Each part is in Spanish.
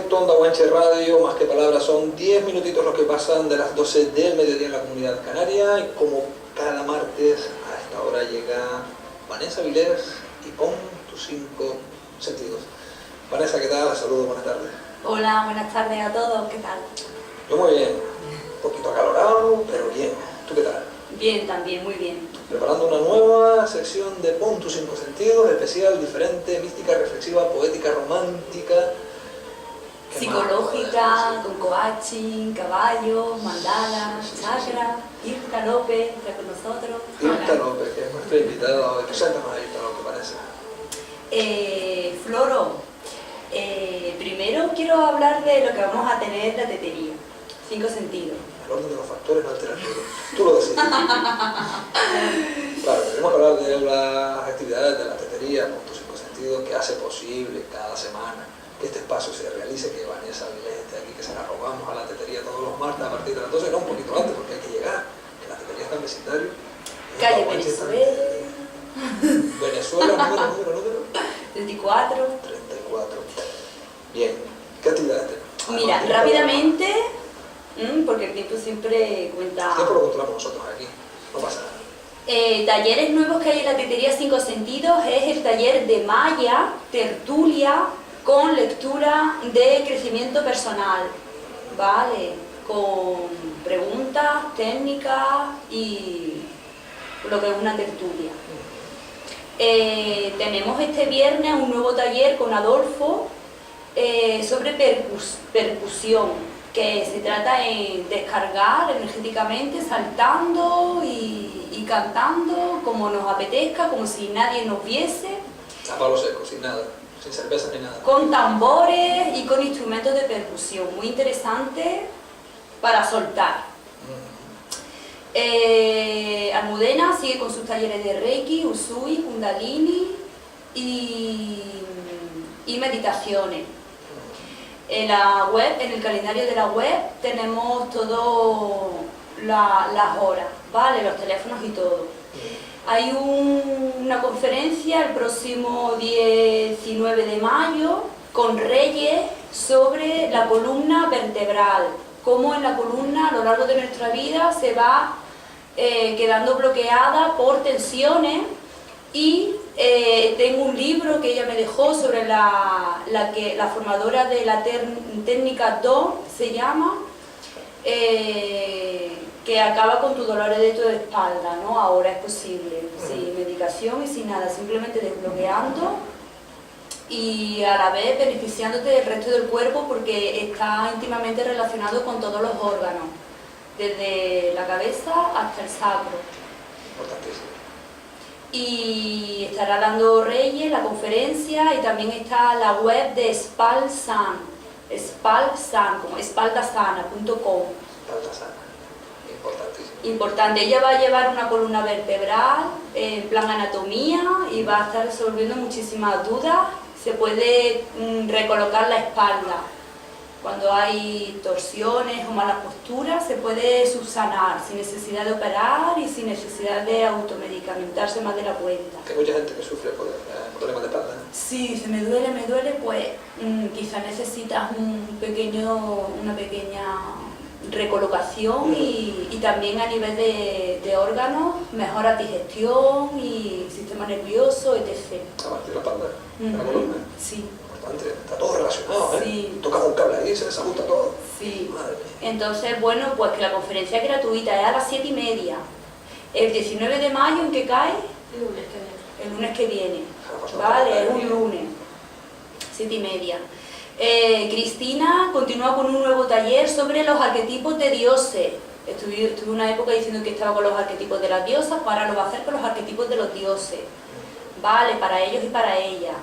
directo, Onda Guanche Radio, Más que Palabras, son 10 minutitos los que pasan de las 12 del mediodía en la Comunidad Canaria, y como cada martes a esta hora llega Vanessa Vilés y pon tus 5 sentidos. Vanessa, ¿qué tal? Saludos, buenas tardes. Hola, buenas tardes a todos, ¿qué tal? Yo muy bien, un poquito acalorado, pero bien. ¿Tú qué tal? Bien, también, muy bien. Preparando una nueva sección de Pon tus 5 sentidos, especial, diferente, mística, reflexiva, poética, romántica, psicológica, con coaching, caballos, mandalas, chakra. Irta López está con nosotros. Irta López, que es nuestra invitada hoy. Preséntanos a Irta López, parece. Floro, primero quiero hablar de lo que vamos a tener la tetería. 5 sentidos. El orden de los factores no altera el todo. Tú lo decides. Claro, tenemos que hablar de las actividades de la tetería, con tus 5 sentidos, que hace posible cada semana que este espacio se realice, que Vanessa Vilés esté aquí, que se la robamos a la tetería todos los martes a partir de las 12, no un poquito antes, porque hay que llegar, que la tetería está en vecindario. Calle Venezuela. Venezuela, número. 34. 34. Bien, ¿qué actividades tenemos? Mira, rápidamente, porque el tiempo siempre cuenta. El tiempo lo controlamos nosotros aquí, no pasa nada. Talleres nuevos que hay en la tetería 5 sentidos es el taller de Maya, tertulia, con lectura de crecimiento personal, ¿vale? Con preguntas, técnicas y lo que es una tertulia. Tenemos este viernes un nuevo taller con Adolfo sobre percusión, que se trata en descargar energéticamente, saltando y cantando como nos apetezca, como si nadie nos viese. A palo seco, sin nada, sin cerveza ni nada. Con tambores y con instrumentos de percusión, muy interesante para soltar. Almudena sigue con sus talleres de Reiki, Usui, Kundalini y meditaciones. En la web, en el calendario de la web, tenemos todas las horas, ¿vale? Los teléfonos y todo. Hay una conferencia el próximo 19 de mayo con Reyes sobre la columna vertebral, cómo en la columna a lo largo de nuestra vida se va quedando bloqueada por tensiones. Y tengo un libro que ella me dejó sobre la formadora de la técnica DO, se llama, que acaba con tus dolores de tu espalda, ¿no? Ahora es posible, sin medicación y sin nada, simplemente desbloqueando y a la vez beneficiándote del resto del cuerpo, porque está íntimamente relacionado con todos los órganos, desde la cabeza hasta el sacro. Importantísimo. Y estará dando Reyes la conferencia, y también está la web de Spalsan, como espaldasana.com. Espaldasana, importantísimo. Importante, ella va a llevar una columna vertebral en plan anatomía y va a estar resolviendo muchísimas dudas. Se puede recolocar la espalda. Cuando hay torsiones o malas posturas, se puede subsanar sin necesidad de operar y sin necesidad de automedicamentarse más de la cuenta. Hay mucha gente que sufre por problemas de espalda, ¿no? Sí, si me duele, pues quizás necesitas una pequeña recolocación y también a nivel de órganos, mejora digestión y sistema nervioso, etc. A partir de la espalda, de la columna. Sí. Está todo relacionado, ¿eh? Sí. Tocamos un cable ahí, se desajusta todo. Sí. Madre mía. Entonces, bueno, pues que la conferencia es gratuita, es a las 7:30. El 19 de mayo, ¿en qué cae? El lunes que viene. Vale, es un lunes. 7:30. Cristina continúa con un nuevo taller sobre los arquetipos de dioses. Estuve una época diciendo que estaba con los arquetipos de las diosas, pues ahora lo va a hacer con los arquetipos de los dioses. Vale, para ellos y para ellas.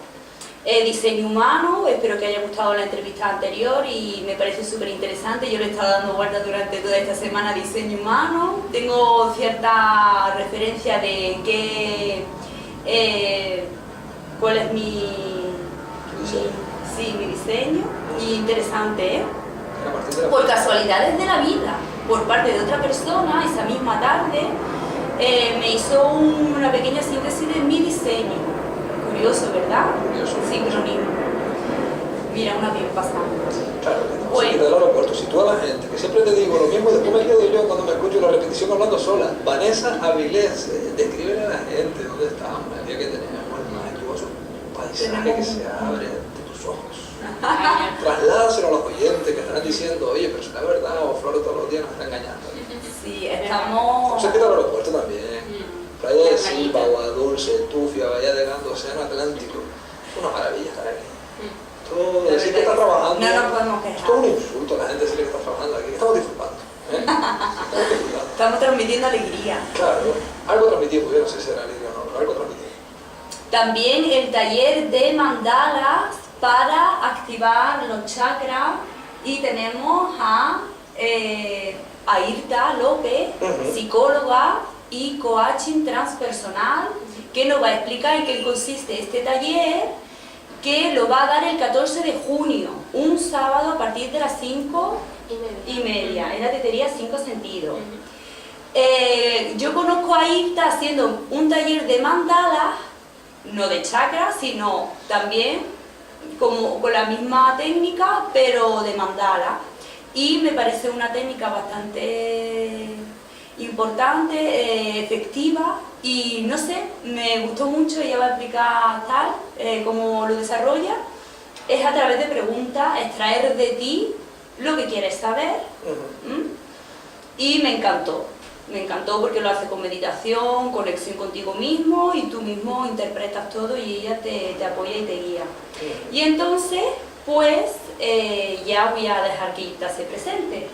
Diseño humano, espero que haya gustado la entrevista anterior y me parece súper interesante. Yo le he estado dando vueltas durante toda esta semana a diseño humano. Tengo cierta referencia de cuál es mi diseño. Y interesante, ¿eh? Por casualidades de la vida, por parte de otra persona, esa misma tarde, me hizo una pequeña síntesis de mi diseño. Curioso, ¿verdad? Curioso. Sincronismo. mira una bien pasando. Claro, que estamos aquí del aeropuerto. Si tú a la gente, que siempre te digo lo mismo y después me quedo yo cuando me escucho la repetición hablando sola. Vanessa Avilés, descríbele a la gente dónde estamos, el día que tenemos el majestuoso paisaje que se abre ante tus ojos. Trasládaselo a los oyentes que están diciendo, oye, pero será verdad o Flores todos los días nos está engañando. Sí, estamos... Estamos aquí del aeropuerto también. Playa de Silva, Agua Dulce, Tufia, Bahía de Gando, Océano Atlántico. Es una maravilla estar aquí. Todo decir que está trabajando. No nos podemos quejar. Esto es un insulto a la gente decirle que está trabajando aquí. Estamos disfrutando. Estamos disfrutando. Estamos transmitiendo alegría. Claro, algo transmitido, yo no sé si será alegría o no, pero algo transmitido. También el taller de mandalas para activar los chakras y tenemos a Airta López, psicóloga y coaching transpersonal, que nos va a explicar en qué consiste este taller, que lo va a dar el 14 de junio, un sábado a partir de las 5:30, en la tetería 5 sentidos. Yo conozco a Irta haciendo un taller de mandalas, no de chakras, sino también como con la misma técnica, pero de mandala. Y me parece una técnica bastante importante, efectiva, y no sé, me gustó mucho. Ella va a explicar tal, cómo lo desarrolla. Es a través de preguntas, extraer de ti lo que quieres saber. Y me encantó porque lo hace con meditación, conexión contigo mismo, y tú mismo interpretas todo y ella te apoya y te guía. Y entonces, pues, ya voy a dejar que Irta se presente.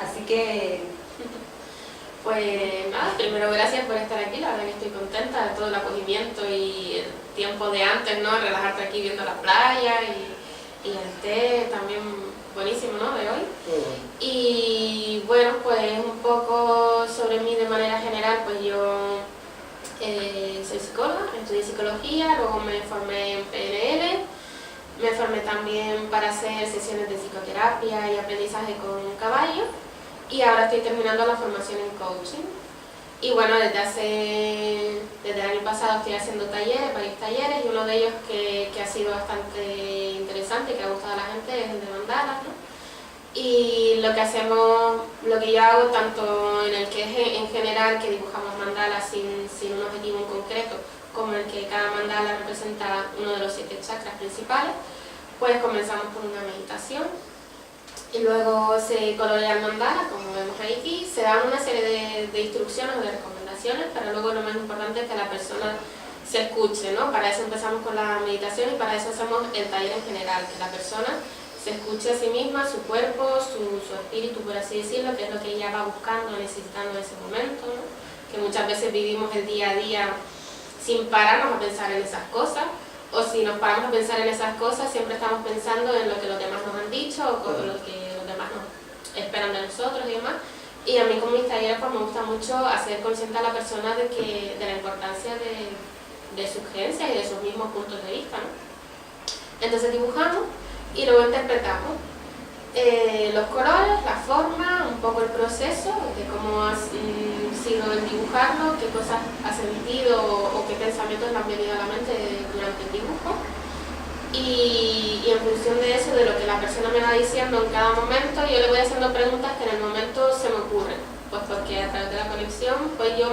Así que... Pues nada, primero gracias por estar aquí, la verdad que estoy contenta de todo el acogimiento y el tiempo de antes, ¿no? Relajarte aquí viendo la playa y el té también buenísimo, ¿no? De hoy. Y bueno, pues un poco sobre mí de manera general, pues yo soy psicóloga, estudié psicología, luego me formé en PNL, me formé también para hacer sesiones de psicoterapia y aprendizaje con caballo, y ahora estoy terminando la formación en coaching. Y bueno, desde el año pasado estoy haciendo talleres, varios talleres, y uno de ellos que ha sido bastante interesante y que ha gustado a la gente es el de mandalas, ¿no? Y lo que hacemos, lo que yo hago tanto en el que es en general, que dibujamos mandalas sin un objetivo en concreto, como el que cada mandala representa uno de los 7 chakras principales, pues comenzamos con una meditación. Y luego se colorea el mandala, como vemos aquí, se dan una serie de instrucciones o de recomendaciones, pero luego lo más importante es que la persona se escuche, ¿no? Para eso empezamos con la meditación y para eso hacemos el taller en general, que la persona se escuche a sí misma, su cuerpo, su espíritu, por así decirlo, que es lo que ella va buscando, necesitando en ese momento, ¿no? Que muchas veces vivimos el día a día sin pararnos a pensar en esas cosas, o si nos paramos a pensar en esas cosas, siempre estamos pensando en lo que los demás nos han dicho o con lo que los demás nos esperan de nosotros y demás. Y a mí con mis talleres pues me gusta mucho hacer consciente a la persona de la importancia de sus creencias y de sus mismos puntos de vista, ¿no? Entonces dibujamos y luego interpretamos los colores, la forma, un poco el proceso de cómo ha sido el dibujarlo, qué cosas ha sentido o qué pensamientos le han venido a la mente durante el dibujo, y en función de eso, de lo que la persona me va diciendo en cada momento, yo le voy haciendo preguntas que en el momento se me ocurren, pues porque a través de la conexión pues yo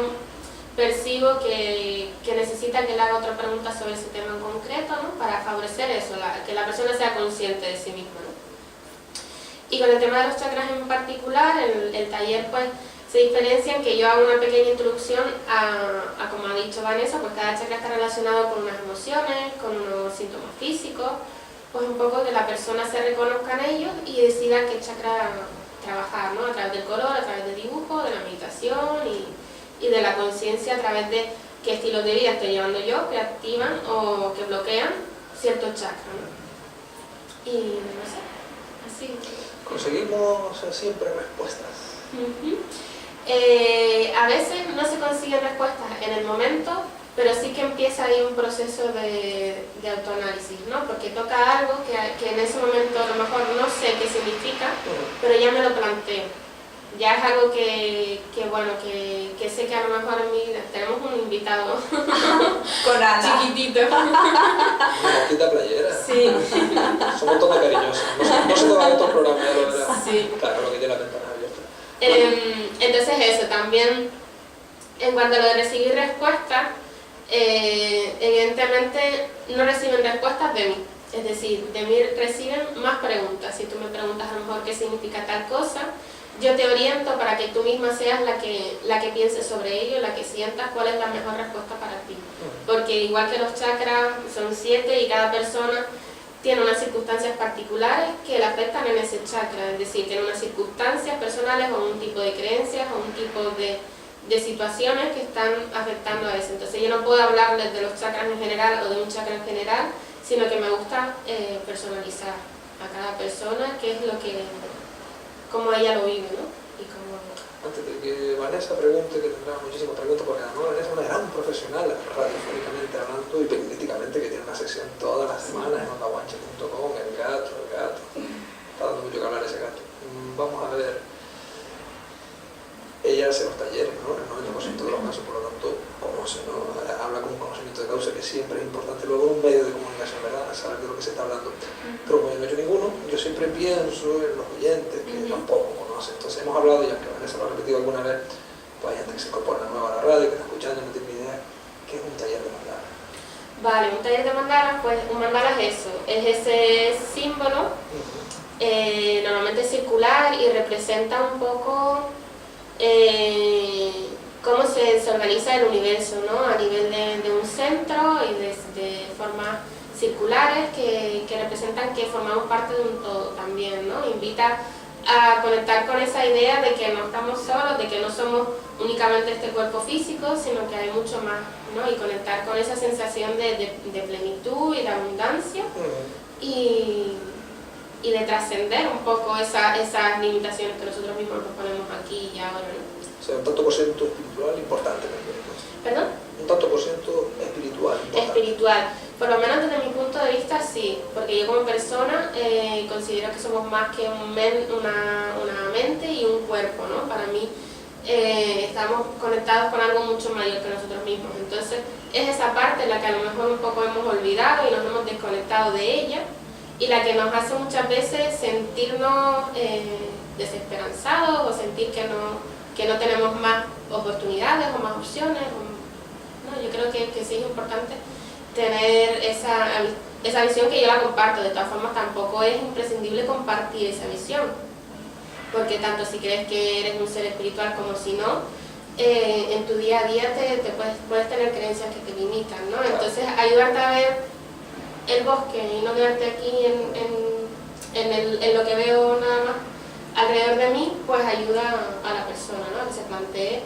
percibo que necesita que le haga otra pregunta sobre ese tema en concreto, ¿no? Para favorecer eso, que la persona sea consciente de sí misma, ¿no? Y con el tema de los chakras en particular, el taller pues se diferencia en que yo hago una pequeña introducción a como ha dicho Vanessa, pues cada chakra está relacionado con unas emociones, con unos síntomas físicos, pues un poco que la persona se reconozca en ellos y decida qué chakra trabajar, ¿no? A través del color, a través del dibujo, de la meditación y de la conciencia a través de qué estilos de vida estoy llevando yo, que activan o que bloquean ciertos chakras, ¿no? Y no sé, así. Conseguimos siempre respuestas. A veces no se consiguen respuestas en el momento, pero sí que empieza ahí un proceso de autoanálisis, ¿no? Porque toca algo que en ese momento a lo mejor no sé qué significa, pero ya me lo planteo, ya es algo bueno, que sé que a lo mejor tenemos un invitado con Ana. chiquitito. Una mosquita playera. Sí. Son un montón de cariñosos. No se toman estos programas, ya lo verás. Sí. Claro, lo que tiene la ventana abierta. Entonces eso, también en cuanto a lo de recibir respuestas, evidentemente no reciben respuestas de mí. Es decir, de mí reciben más preguntas. Si tú me preguntas a lo mejor qué significa tal cosa, yo te oriento para que tú misma seas la que pienses sobre ello, la que sientas cuál es la mejor respuesta para ti. Porque igual que los chakras son 7 y cada persona tiene unas circunstancias particulares que le afectan en ese chakra. Es decir, tiene unas circunstancias personales o un tipo de creencias o un tipo de situaciones que están afectando a eso. Entonces yo no puedo hablarles de los chakras en general o de un chakra en general, sino que me gusta personalizar a cada persona qué es cómo ella lo vive, ¿no? Y cómo... Antes de que Vanessa pregunte, que tendrá muchísimas preguntas, porque además Vanessa es una gran profesional radiofónicamente hablando y periodísticamente, que tiene una sección todas las semanas en ondaguanche.com, el gato, está dando mucho que hablar ese gato. Vamos a ver, ella hace los talleres, ¿no? En el 90% de los casos, por lo tanto, conoce, ¿no? Habla con un conocimiento de causa que siempre es importante luego en un medio de comunicación, ¿verdad? Saber de lo que se está hablando. Pero como yo no he hecho ninguno, yo siempre pienso en los oyentes que tampoco conocen. Entonces hemos hablado, ya que Vanessa lo ha repetido alguna vez, pues hay gente que se incorpora nueva a la radio, que está escuchando y no tiene ni idea, ¿qué es un taller de mandala? Vale, un taller de mandala, pues un mandala es eso, es ese símbolo, normalmente circular, y representa un poco cómo se organiza el universo, ¿no? A nivel de un centro y de formas circulares que representan que formamos parte de un todo también, ¿no? Invita a conectar con esa idea de que no estamos solos, de que no somos únicamente este cuerpo físico, sino que hay mucho más, ¿no? Y conectar con esa sensación de plenitud y de abundancia y de trascender un poco esas limitaciones que nosotros mismos nos ponemos aquí y ahora, ¿no? O sea, un tanto por ciento espiritual importante también, ¿no? ¿Perdón? Un tanto por ciento espiritual importante. Espiritual. Por lo menos desde mi punto de vista sí, porque yo como persona considero que somos más que una mente y un cuerpo, ¿no? Para mí estamos conectados con algo mucho mayor que nosotros mismos. Entonces es esa parte en la que a lo mejor un poco hemos olvidado y nos hemos desconectado de ella, y la que nos hace muchas veces sentirnos desesperanzados o sentir que no tenemos más oportunidades o más opciones. No, yo creo que sí es importante tener esa visión, que yo la comparto. De todas formas, tampoco es imprescindible compartir esa visión, porque tanto si crees que eres un ser espiritual como si no, en tu día a día puedes tener creencias que te limitan, ¿no? Entonces ayudarte a ver el bosque y no quedarte aquí en lo que veo nada más alrededor de mí, pues ayuda a la persona, ¿no? A que se plantee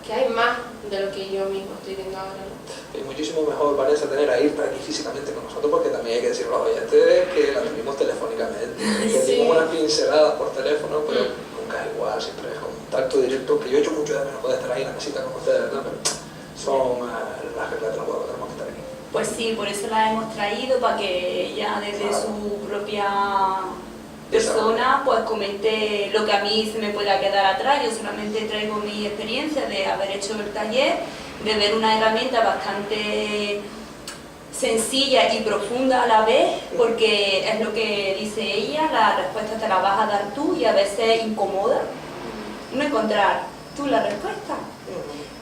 que hay más de lo que yo mismo estoy viendo ahora, ¿no? Es muchísimo mejor, Vanessa, tener a Irta aquí físicamente con nosotros, porque también hay que decirlo a los oyentes que la tuvimos telefónicamente, que dimos unas pinceladas por teléfono, pero nunca es igual, siempre es contacto directo, que yo he hecho mucho de menos poder estar ahí en la mesita con ustedes, ¿verdad? Pero son las reglas de los juegos que tenemos que estar aquí. Pues sí, por eso la hemos traído, para que ella desde su propia persona pues comente lo que a mí se me pueda quedar atrás. Yo solamente traigo mi experiencia de haber hecho el taller, de ver una herramienta bastante sencilla y profunda a la vez, porque es lo que dice ella, la respuesta te la vas a dar tú, y a veces incomoda no encontrar tú la respuesta,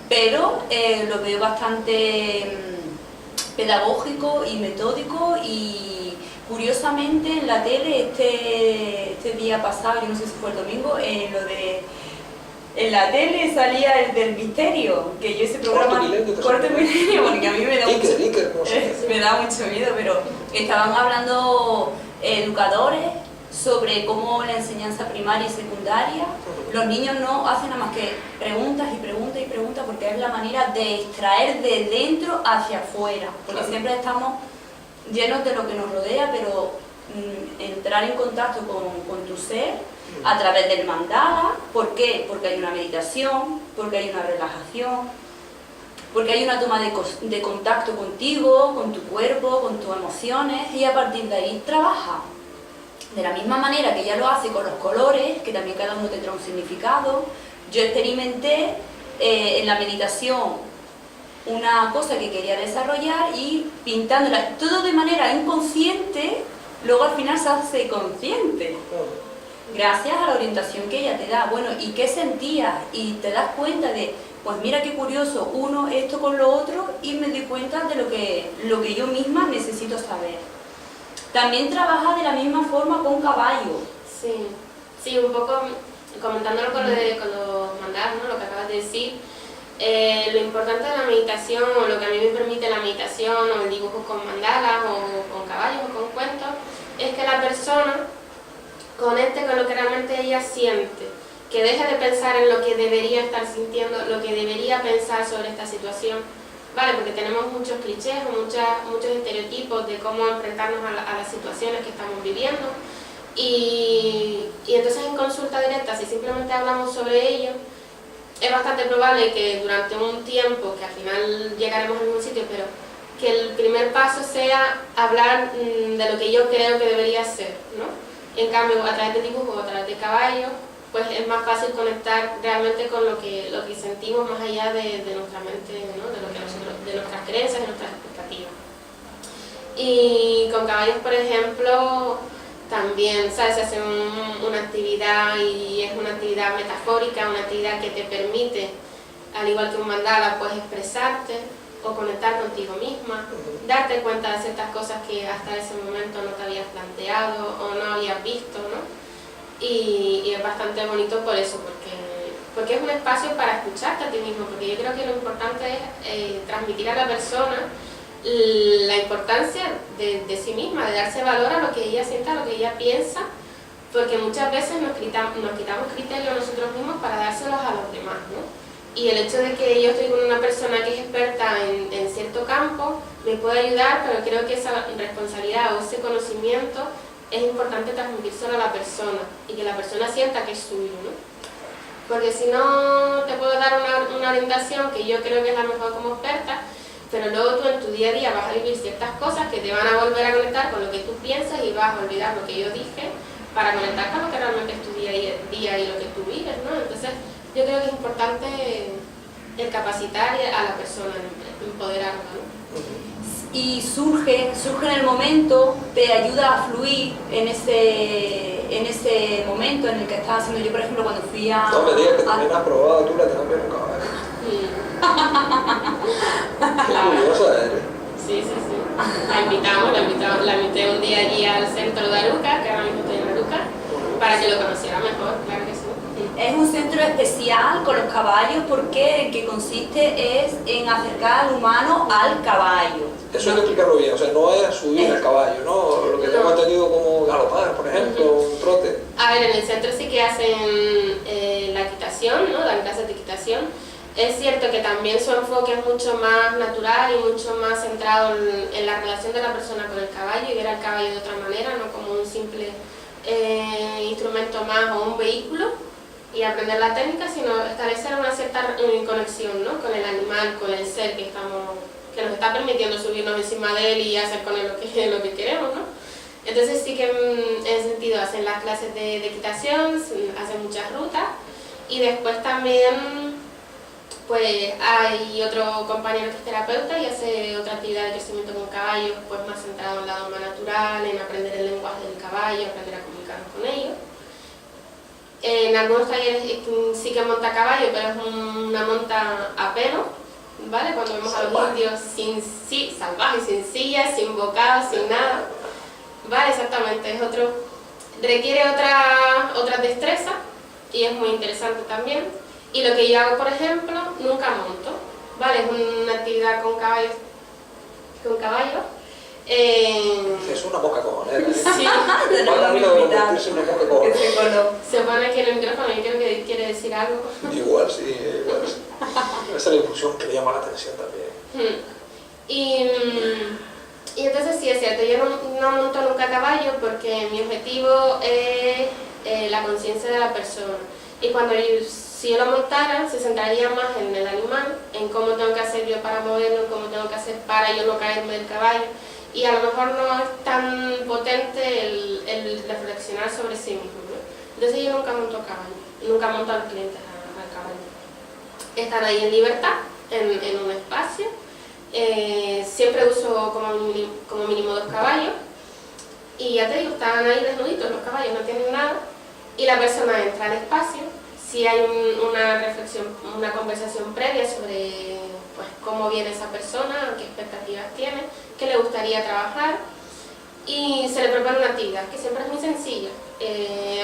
pero lo veo bastante pedagógico y metódico. Y curiosamente en la tele este día pasado, yo no sé si fue el domingo, en la tele salía el del misterio, que yo ese programa Corte Milenio, porque a mí me da mucho miedo, pero estaban hablando educadores sobre cómo la enseñanza primaria y secundaria, los niños no hacen nada más que preguntas y preguntas y preguntas, porque es la manera de extraer de dentro hacia afuera, porque siempre estamos llenos de lo que nos rodea, pero entrar en contacto con tu ser a través del mandala. ¿Por qué? Porque hay una meditación, porque hay una relajación, porque hay una toma de contacto contigo, con tu cuerpo, con tus emociones, y a partir de ahí trabaja. De la misma manera que ella lo hace con los colores, que también cada uno tendrá un significado, yo experimenté en la meditación una cosa que quería desarrollar y pintándola, todo de manera inconsciente, luego al final se hace consciente. Gracias a la orientación que ella te da. Bueno, ¿y qué sentías? Y te das cuenta de, pues mira qué curioso, uno esto con lo otro, y me doy cuenta de lo que yo misma necesito saber. También trabaja de la misma forma con caballos. Sí, sí, un poco comentándolo con los mandalas, ¿no? Lo que acabas de decir. Lo importante de la meditación, o lo que a mí me permite la meditación, o el dibujo con mandalas, o con caballos, o con cuentos, es que la persona conecte con lo que realmente ella siente, que deje de pensar en lo que debería estar sintiendo, lo que debería pensar sobre esta situación, ¿vale? Porque tenemos muchos clichés o muchos estereotipos de cómo enfrentarnos a las situaciones que estamos viviendo, y entonces en consulta directa, si simplemente hablamos sobre ello, es bastante probable que durante un tiempo, que al final llegaremos al mismo sitio, pero que el primer paso sea hablar de lo que yo creo que debería ser, ¿no? En cambio, a través de dibujo o a través de caballo, pues es más fácil conectar realmente con lo que sentimos más allá de nuestra mente, ¿no? De nuestras creencias, de nuestras expectativas. Y con caballos, por ejemplo, también, ¿sabes? Se hace una actividad, y es una actividad metafórica, una actividad que te permite, al igual que un mandala, pues expresarte o conectar contigo misma, darte cuenta de ciertas cosas que hasta ese momento no te habías planteado o no habías visto, ¿no? Y es bastante bonito por eso, porque es un espacio para escucharte a ti mismo, porque yo creo que lo importante es transmitir a la persona la importancia de sí misma, de darse valor a lo que ella sienta, a lo que ella piensa, porque muchas veces nos quitamos criterios nosotros mismos para dárselos a los demás, ¿no? Y el hecho de que yo estoy con una persona que es experta en cierto campo me puede ayudar, pero creo que esa responsabilidad o ese conocimiento es importante transmitírselo a la persona y que la persona sienta que es suyo, ¿no? Porque si no, te puedo dar una orientación que yo creo que es la mejor como experta, pero luego tú en tu día a día vas a vivir ciertas cosas que te van a volver a conectar con lo que tú piensas y vas a olvidar lo que yo dije para conectar con lo que realmente es tu día a día y lo que tú vives, ¿no? Entonces, yo creo que es importante el capacitar a la persona, empoderarla, ¿no? Y surge en el momento, te ayuda a fluir en ese momento en el que estás haciendo. Yo, por ejemplo, cuando fui a... No me digas que también has probado tú la terapia con caballo. Qué curiosa eres. Sí. La invité un día allí al centro de Aruca, que ahora mismo estoy en Aruca, para que lo conociera mejor, claro que sí. Es un centro especial con los caballos porque el que consiste es en acercar al humano al caballo. Eso hay que explicarlo bien, o sea, no es subir al caballo, ¿no? Lo que tengo entendido como galopar, por ejemplo, un trote. A ver, en el centro sí que hacen la equitación, ¿no? Dan clases de equitación. Es cierto que también su enfoque es mucho más natural y mucho más centrado en la relación de la persona con el caballo, y ver al caballo de otra manera, no como un simple instrumento más o un vehículo, y aprender la técnica, sino establecer una cierta conexión, ¿no? Con el animal, con el ser que nos está permitiendo subirnos encima de él y hacer con él lo que queremos, ¿no? Entonces sí que en ese sentido hacen las clases de equitación, hacen muchas rutas, y después también pues hay otro compañero que es terapeuta y hace otra actividad de crecimiento con caballos, pues más centrado en el lado más natural, en aprender el lenguaje del caballo, aprender a comunicarnos con ellos. En algunos talleres sí que monta caballo, pero es una monta a pelo, ¿vale? Cuando vemos a los indios salvajes, sin sillas, sin bocados, sin nada, ¿vale? Exactamente, requiere otra destreza y es muy interesante también. Y lo que yo hago, por ejemplo, nunca monto, ¿vale? Es una actividad con caballos. Es una poca cojonera, ¿eh? Sí. Va camino de convertirse en una poca cojonera. Se pone aquí en el micrófono y creo que quiere decir algo. Igual sí. Esa es la impulsión que le llama la atención también. Y entonces sí es cierto, yo no monto nunca a caballo porque mi objetivo es la conciencia de la persona. Y si yo lo montara, se centraría más en el animal, en cómo tengo que hacer yo para moverlo, en cómo tengo que hacer para yo no caerme del caballo. y a lo mejor no es tan potente el reflexionar sobre sí mismo, ¿no? Entonces yo nunca monto a caballo, nunca monto a los clientes al caballo. Están ahí en libertad, en un espacio. Siempre uso como mínimo 2 caballos y ya te digo, están ahí desnuditos los caballos, no tienen nada, y la persona entra al espacio. Si hay una reflexión, una conversación previa sobre pues, cómo viene esa persona, qué expectativas tiene, qué le gustaría trabajar, y se le propone una actividad que siempre es muy sencilla.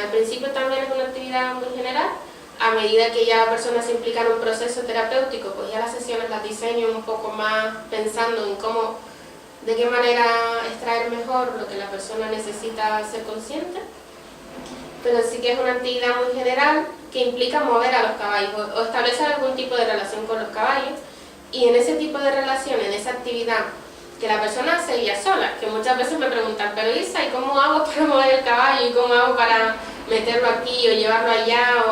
Al principio también es una actividad muy general. A medida que ya la persona se implica en un proceso terapéutico, pues ya las sesiones las diseño un poco más pensando en cómo, de qué manera extraer mejor lo que la persona necesita ser consciente. Pero sí que es una actividad muy general que implica mover a los caballos o establecer algún tipo de relación con los caballos, y en ese tipo de relación, en esa actividad que la persona hace ella sola, que muchas veces me preguntan, pero Isa, ¿y cómo hago para mover el caballo? ¿Y cómo hago para meterlo aquí o llevarlo allá?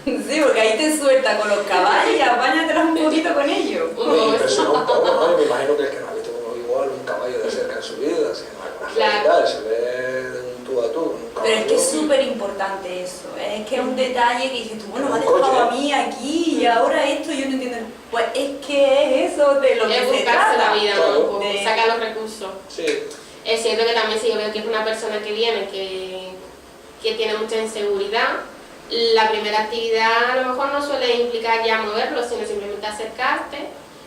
Sí, porque ahí te suelta con los caballos y apáñatelas un poquito con ellos. Me impresiona un poco, ¿no? Y me imagino que el que no ha visto igual un caballo de cerca en su vida, así, Claro. se ve de un tú a tú. Un caballo. Pero es que es súper importante eso, es que es un detalle que dices tú, bueno, me ha Un dejado coche. a mí aquí y ahora esto, yo no entiendo. Pues es que es eso de lo que Es se buscarse trata. la vida, ¿no? Claro. Un poco, sacar los recursos. Sí. Es cierto que también si yo veo que es una persona que viene, que tiene mucha inseguridad, la primera actividad a lo mejor no suele implicar ya moverlo, sino simplemente acercarte,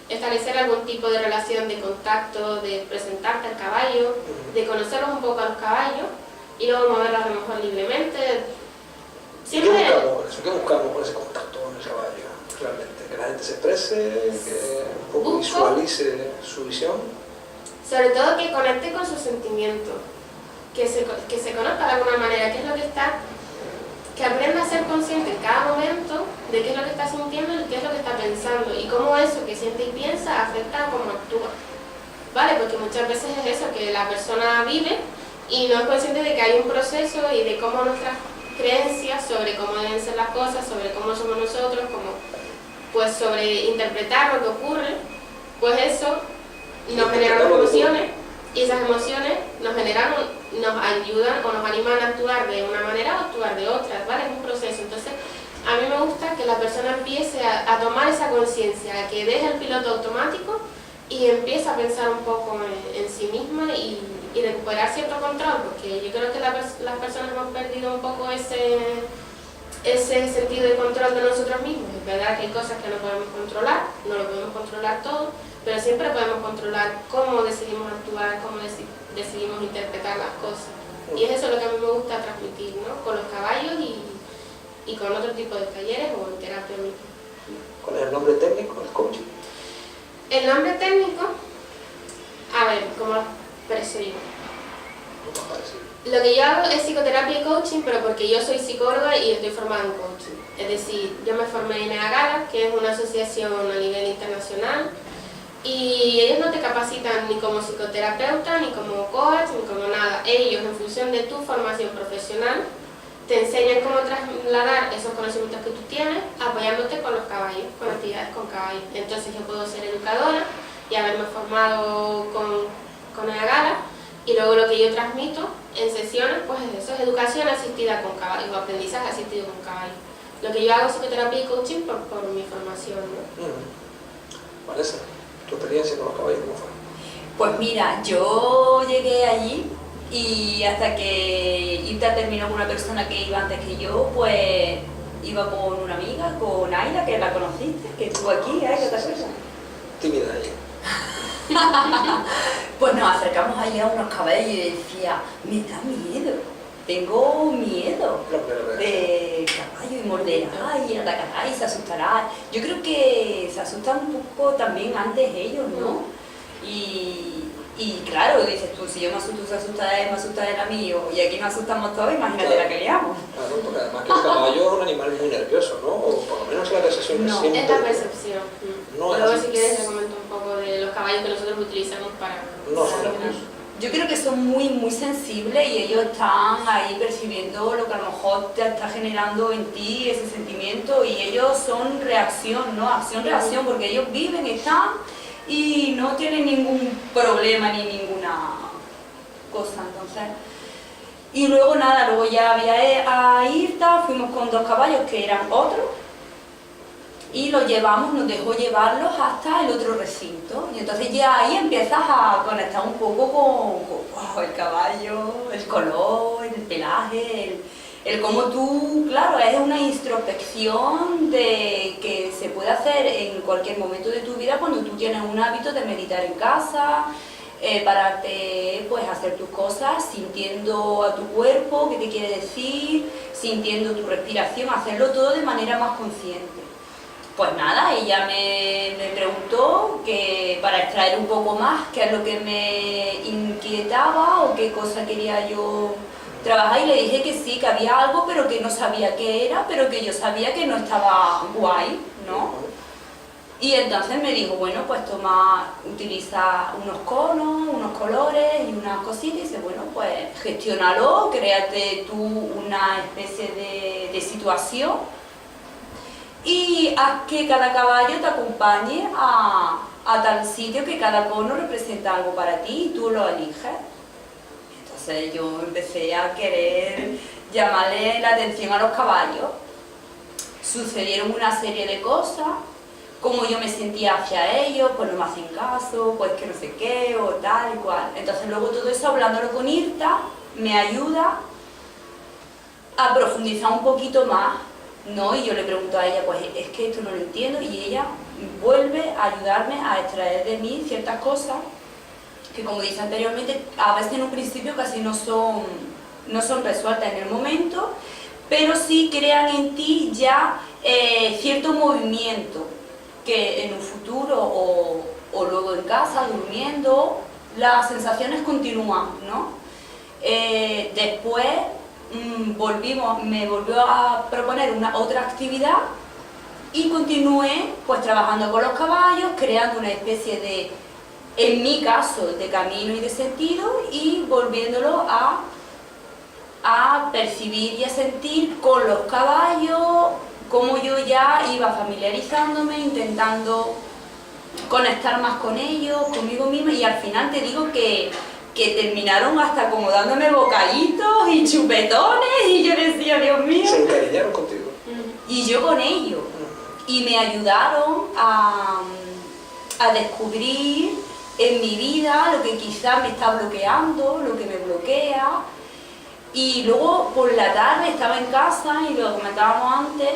establecer algún tipo de relación de contacto, de presentarte al caballo, de conocerlos un poco a los caballos y luego moverlos a lo mejor libremente. Siempre... ¿Qué buscamos con ese contacto con el caballo? Realmente, que la gente se exprese, que un poco visualice su visión. Sobre todo que conecte con sus sentimientos, que se conozca de alguna manera qué es lo que está, que aprenda a ser consciente en cada momento de qué es lo que está sintiendo y qué es lo que está pensando y cómo eso que siente y piensa afecta a cómo actúa. ¿Vale? Porque muchas veces es eso, que la persona vive y no es consciente de que hay un proceso y de cómo nuestras creencias sobre cómo deben ser las cosas, sobre cómo somos nosotros, pues sobre interpretar lo que ocurre, pues eso nos genera unas emociones y esas emociones nos ayudan o nos animan a actuar de una manera o actuar de otra, ¿vale? Es un proceso. Entonces, a mí me gusta que la persona empiece a tomar esa conciencia, a que deje el piloto automático y empiece a pensar un poco en sí misma y recuperar cierto control, porque yo creo que las personas hemos perdido un poco ese sentido de control de nosotros mismos. Es verdad que hay cosas que no podemos controlar, no lo podemos controlar todo, pero siempre podemos controlar cómo decidimos actuar, cómo decidimos interpretar las cosas. Y es eso lo que a mí me gusta transmitir, ¿no? Con los caballos y con otro tipo de talleres o en terapia misma. ¿Cuál es el nombre técnico del coaching? El nombre técnico, a ver, ¿cómo lo expreso yo? Lo que yo hago es psicoterapia y coaching, pero porque yo soy psicóloga y estoy formada en coaching. Es decir, yo me formé en EAGALA, que es una asociación a nivel internacional, y ellos no te capacitan ni como psicoterapeuta, ni como coach, ni como nada. Ellos, en función de tu formación profesional, te enseñan cómo trasladar esos conocimientos que tú tienes apoyándote con los caballos, con actividades con caballos. Entonces yo puedo ser educadora y haberme formado con EAGALA, y luego lo que yo transmito en sesiones, pues eso es educación asistida con caballos, o aprendizaje asistido con caballos. Lo que yo hago es psicoterapia y coaching por mi formación, ¿no? Vanessa, ¿tu experiencia con los caballos cómo fue? Pues mira, yo llegué allí y hasta que Ita terminó con una persona que iba antes que yo, pues iba con una amiga, con Aida, que la conociste, que estuvo aquí, Aida, ¿te acuerdas? Tímida ella. Pues nos acercamos allí a unos caballos y yo decía, me da miedo, tengo miedo de caballo y morderá y atacará y se asustará. Yo creo que se asustan un poco también antes ellos, ¿no? Y claro, dices tú, si yo me asusto, se asusta él, me asusta él a mí, y aquí nos asustamos todos, imagínate claro. la que liamos. Claro, porque además que el caballo es un animal muy nervioso, ¿no? O por lo menos la percepción que siempre. Es la percepción. No es luego así. si quieres te comento un poco de los caballos que nosotros utilizamos para... No son nerviosos. Yo creo que son muy sensibles y ellos están ahí percibiendo lo que a lo mejor te está generando en ti, ese sentimiento, y ellos son reacción, ¿no? Acción-reacción, porque ellos viven, están y no tienen ningún problema ni ninguna cosa, entonces... Y luego nada, luego ya había a Irta, fuimos con 2 caballos que eran otros, y los llevamos, nos dejó llevarlos hasta el otro recinto. Y entonces ya ahí empiezas a conectar un poco con el caballo, el color, el pelaje, el cómo tú, claro, es una introspección de que se puede hacer en cualquier momento de tu vida cuando tú tienes un hábito de meditar en casa, pararte, pues hacer tus cosas, sintiendo a tu cuerpo, qué te quiere decir, sintiendo tu respiración, hacerlo todo de manera más consciente. Pues nada, ella me preguntó que para extraer un poco más qué es lo que me inquietaba o qué cosa quería yo trabajar, y le dije que sí, que había algo, pero que no sabía qué era, pero que yo sabía que no estaba guay, ¿no? Y entonces me dijo, bueno, pues utiliza unos conos, unos colores y unas cositas, y dice, bueno, pues gestiónalo, créate tú una especie de situación, y haz que cada caballo te acompañe a tal sitio, que cada cono representa algo para ti y tú lo eliges. Entonces yo empecé a querer llamarle la atención a los caballos. Sucedieron una serie de cosas, como yo me sentía hacia ellos, pues no me hacen caso, pues que no sé qué, o tal y cual. Entonces luego todo eso, hablándolo con Irta, me ayuda a profundizar un poquito más, ¿no? Y yo le pregunto a ella, pues es que esto no lo entiendo, y ella vuelve a ayudarme a extraer de mí ciertas cosas que, como dije anteriormente, a veces en un principio casi no son resueltas en el momento, pero sí crean en ti ya cierto movimiento que en un futuro o luego en casa, durmiendo, las sensaciones continúan, ¿no? Después me volvió a proponer otra actividad y continué pues trabajando con los caballos, creando una especie de, en mi caso, de camino y de sentido, y volviéndolo a percibir y a sentir con los caballos, como yo ya iba familiarizándome, intentando conectar más con ellos, conmigo misma, y al final te digo que terminaron hasta como dándome bocaditos y chupetones, y yo decía, Dios mío. Se encariñaron contigo. Y yo con ellos. Y me ayudaron a descubrir en mi vida lo que quizás me está bloqueando, lo que me bloquea. Y luego por la tarde estaba en casa, y lo comentábamos antes,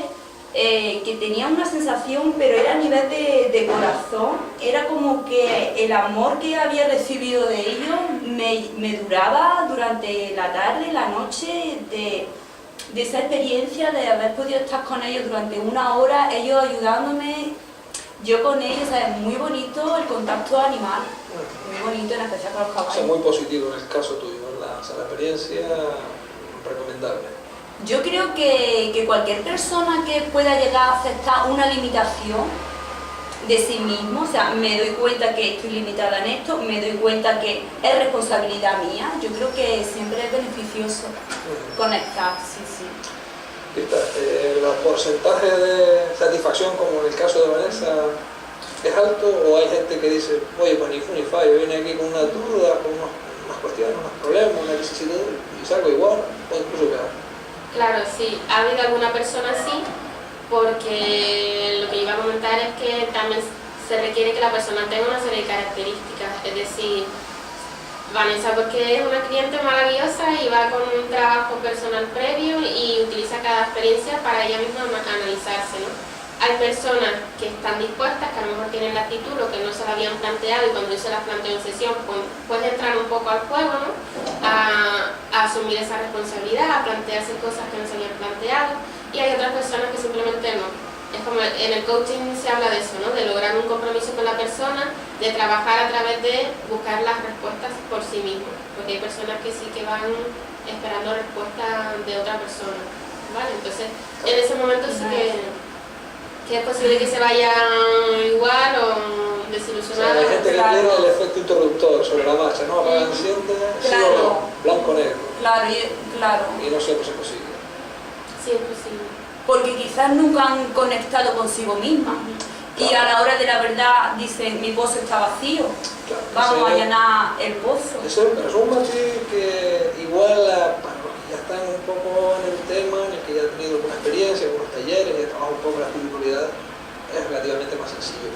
que tenía una sensación, pero era a nivel de corazón, era como que el amor que había recibido de ellos me duraba durante la tarde, la noche, de esa experiencia de haber podido estar con ellos durante 1 hora, ellos ayudándome, yo con ellos, ¿sabes? Muy bonito el contacto animal, muy bonito, en especial con los caballos. O sea, muy positivo en el caso tuyo, ¿verdad? O sea, la experiencia recomendable. Yo creo que cualquier persona que pueda llegar a aceptar una limitación de sí mismo, o sea, me doy cuenta que estoy limitada en esto, me doy cuenta que es responsabilidad mía, yo creo que siempre es beneficioso conectar, sí. ¿Los porcentajes de satisfacción, como en el caso de Vanessa, es alto, o hay gente que dice, oye, pues ni fu ni fa, yo vine aquí con una duda, con unas cuestiones, unos problemas, una vicisitud, y salgo igual, o incluso peor? Claro, sí, ha habido alguna persona así, porque lo que iba a comentar es que también se requiere que la persona tenga una serie de características, es decir, Vanessa porque es una cliente maravillosa y va con un trabajo personal previo y utiliza cada experiencia para ella misma analizarse, ¿no? Hay personas que están dispuestas, que a lo mejor tienen la actitud, lo que no se la habían planteado, y cuando yo se las planteo en sesión, pues puedes entrar un poco al juego, ¿no? A asumir esa responsabilidad, a plantearse cosas que no se habían planteado, y hay otras personas que simplemente no. Es como en el coaching se habla de eso, ¿no? De lograr un compromiso con la persona, de trabajar a través de buscar las respuestas por sí mismo, porque hay personas que sí que van esperando respuestas de otra persona, ¿vale? Entonces, en ese momento sí que es posible que se vayan igual o desilusionados. O sea, hay gente que quiere el efecto interruptor sobre la marcha, ¿no? Apaga, enciende, sí o no, blanco-negro. Claro. Y no siempre se consigue. Sí, es posible. Porque quizás nunca han conectado consigo mismas. Y a la hora de la verdad dicen, mi pozo está vacío, Claro, vamos a llenar el pozo. Eso es un matiz que igual para los que ya están un poco en el tema, en el que ya han tenido alguna experiencia, algunos talleres, y han trabajado un poco la espiritualidad, es relativamente más sencillo.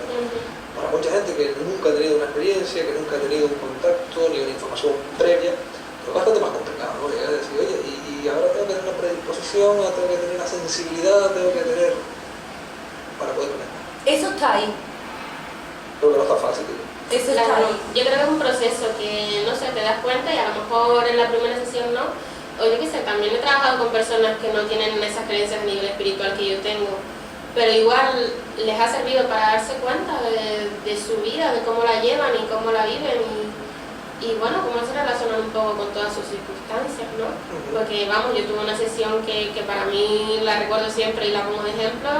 Para mucha gente que nunca ha tenido una experiencia, que nunca ha tenido un contacto ni una información previa, es bastante más complicado, ¿no? Llegar a decir, oye, y ahora tengo que tener una predisposición, ahora tengo que tener una sensibilidad, tengo que tener para poder conectar. Eso está ahí. Creo que no está fácil, tío. Eso está Claro, ahí. yo creo que es un proceso que, no sé, te das cuenta y a lo mejor en la primera sesión no, o yo qué sé, también he trabajado con personas que no tienen esas creencias a nivel espiritual que yo tengo, pero igual les ha servido para darse cuenta de su vida, de cómo la llevan y cómo la viven y bueno, cómo se relacionan un poco con todas sus circunstancias, ¿no? Porque vamos, yo tuve una sesión que para mí la recuerdo siempre y la pongo de ejemplo,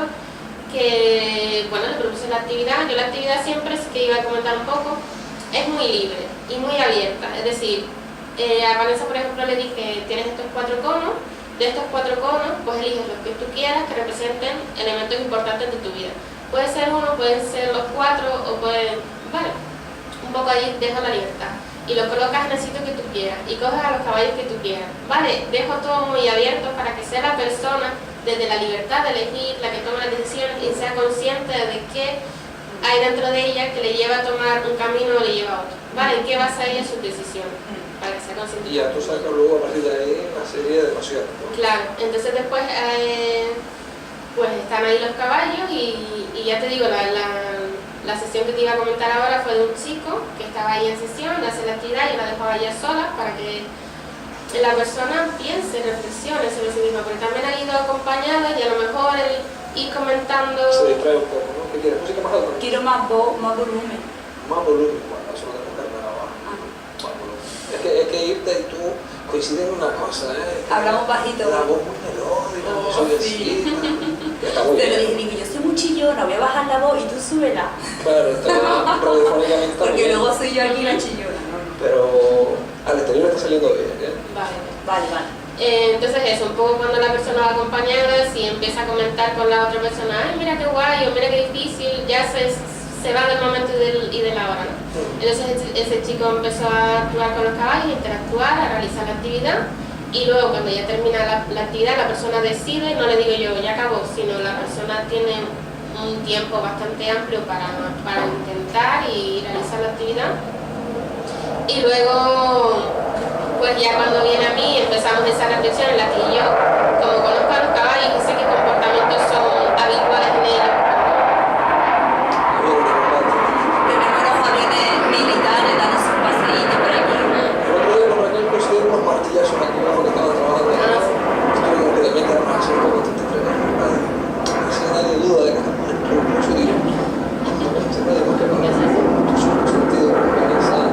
que bueno, le propuse la actividad, yo la actividad siempre, sí que iba a comentar un poco, es muy libre y muy abierta, es decir, a Vanessa por ejemplo le dije, tienes estos 4 conos, de estos 4 conos, pues eliges los que tú quieras que representen elementos importantes de tu vida, puede ser uno, pueden ser los 4 o pueden, vale, un poco ahí dejo la libertad y lo colocas en el sitio que tú quieras y coges a los caballos que tú quieras, vale, dejo todo muy abierto para que sea la persona desde la libertad de elegir, la que toma las decisiones y sea consciente de qué hay dentro de ella que le lleva a tomar un camino o le lleva a otro, vale, ¿en qué basa ella sus decisiones? Para que sea consciente. Y ya tú sacas noluego a partir de ahí una serie de nociones, ¿no? Claro, entonces después pues están ahí los caballos y ya te digo, la sesión que te iba a comentar ahora fue de un chico que estaba ahí en sesión, hace la actividad y la dejaba ya sola para que la persona piense, reflexione sobre sí misma, porque también ha ido acompañada y a lo mejor el ir comentando... Se distrae un poco, ¿no? ¿Qué quieres? ¿Música más alta? Quiero más volumen. Más volumen, bueno, eso lo tengo que cargar abajo. Más volumen. Es que irte y tú coinciden en una cosa, ¿eh? Hablamos bajito. La voz muy melódica, muy suavecita. Está muy Pero bien. dije, yo soy muy chillona, voy a bajar la voz y tú súbela. Claro, está radiofónicamente está muy Porque bien. luego soy yo aquí la chillona, ¿no? Pero al exterior está saliendo bien, ¿eh? Vale. Vale. Entonces eso, un poco cuando la persona va acompañada, si empieza a comentar con la otra persona, ay mira qué guay o mira qué difícil, ya se va del momento y de la hora, ¿no? Entonces ese chico empezó a actuar con los caballos, a interactuar, a realizar la actividad y luego cuando ya termina la actividad la persona decide, no le digo yo ya acabó, sino la persona tiene un tiempo bastante amplio para intentar y realizar la actividad y luego pues ya cuando viene a mí empezamos esa reflexión en la que yo, como conozco a los caballos y sé qué comportamientos son habituales en ellos. Tenemos los aviones militares dando sus paseitos por aquí. El otro día con Raquel consiguieron unos martillazos aquí abajo que estaban trabajando. Estuvimos que también te armas un poco sin nadie duda de que estamos en un mucho tiro. Se puede más que para su sentido de organizar.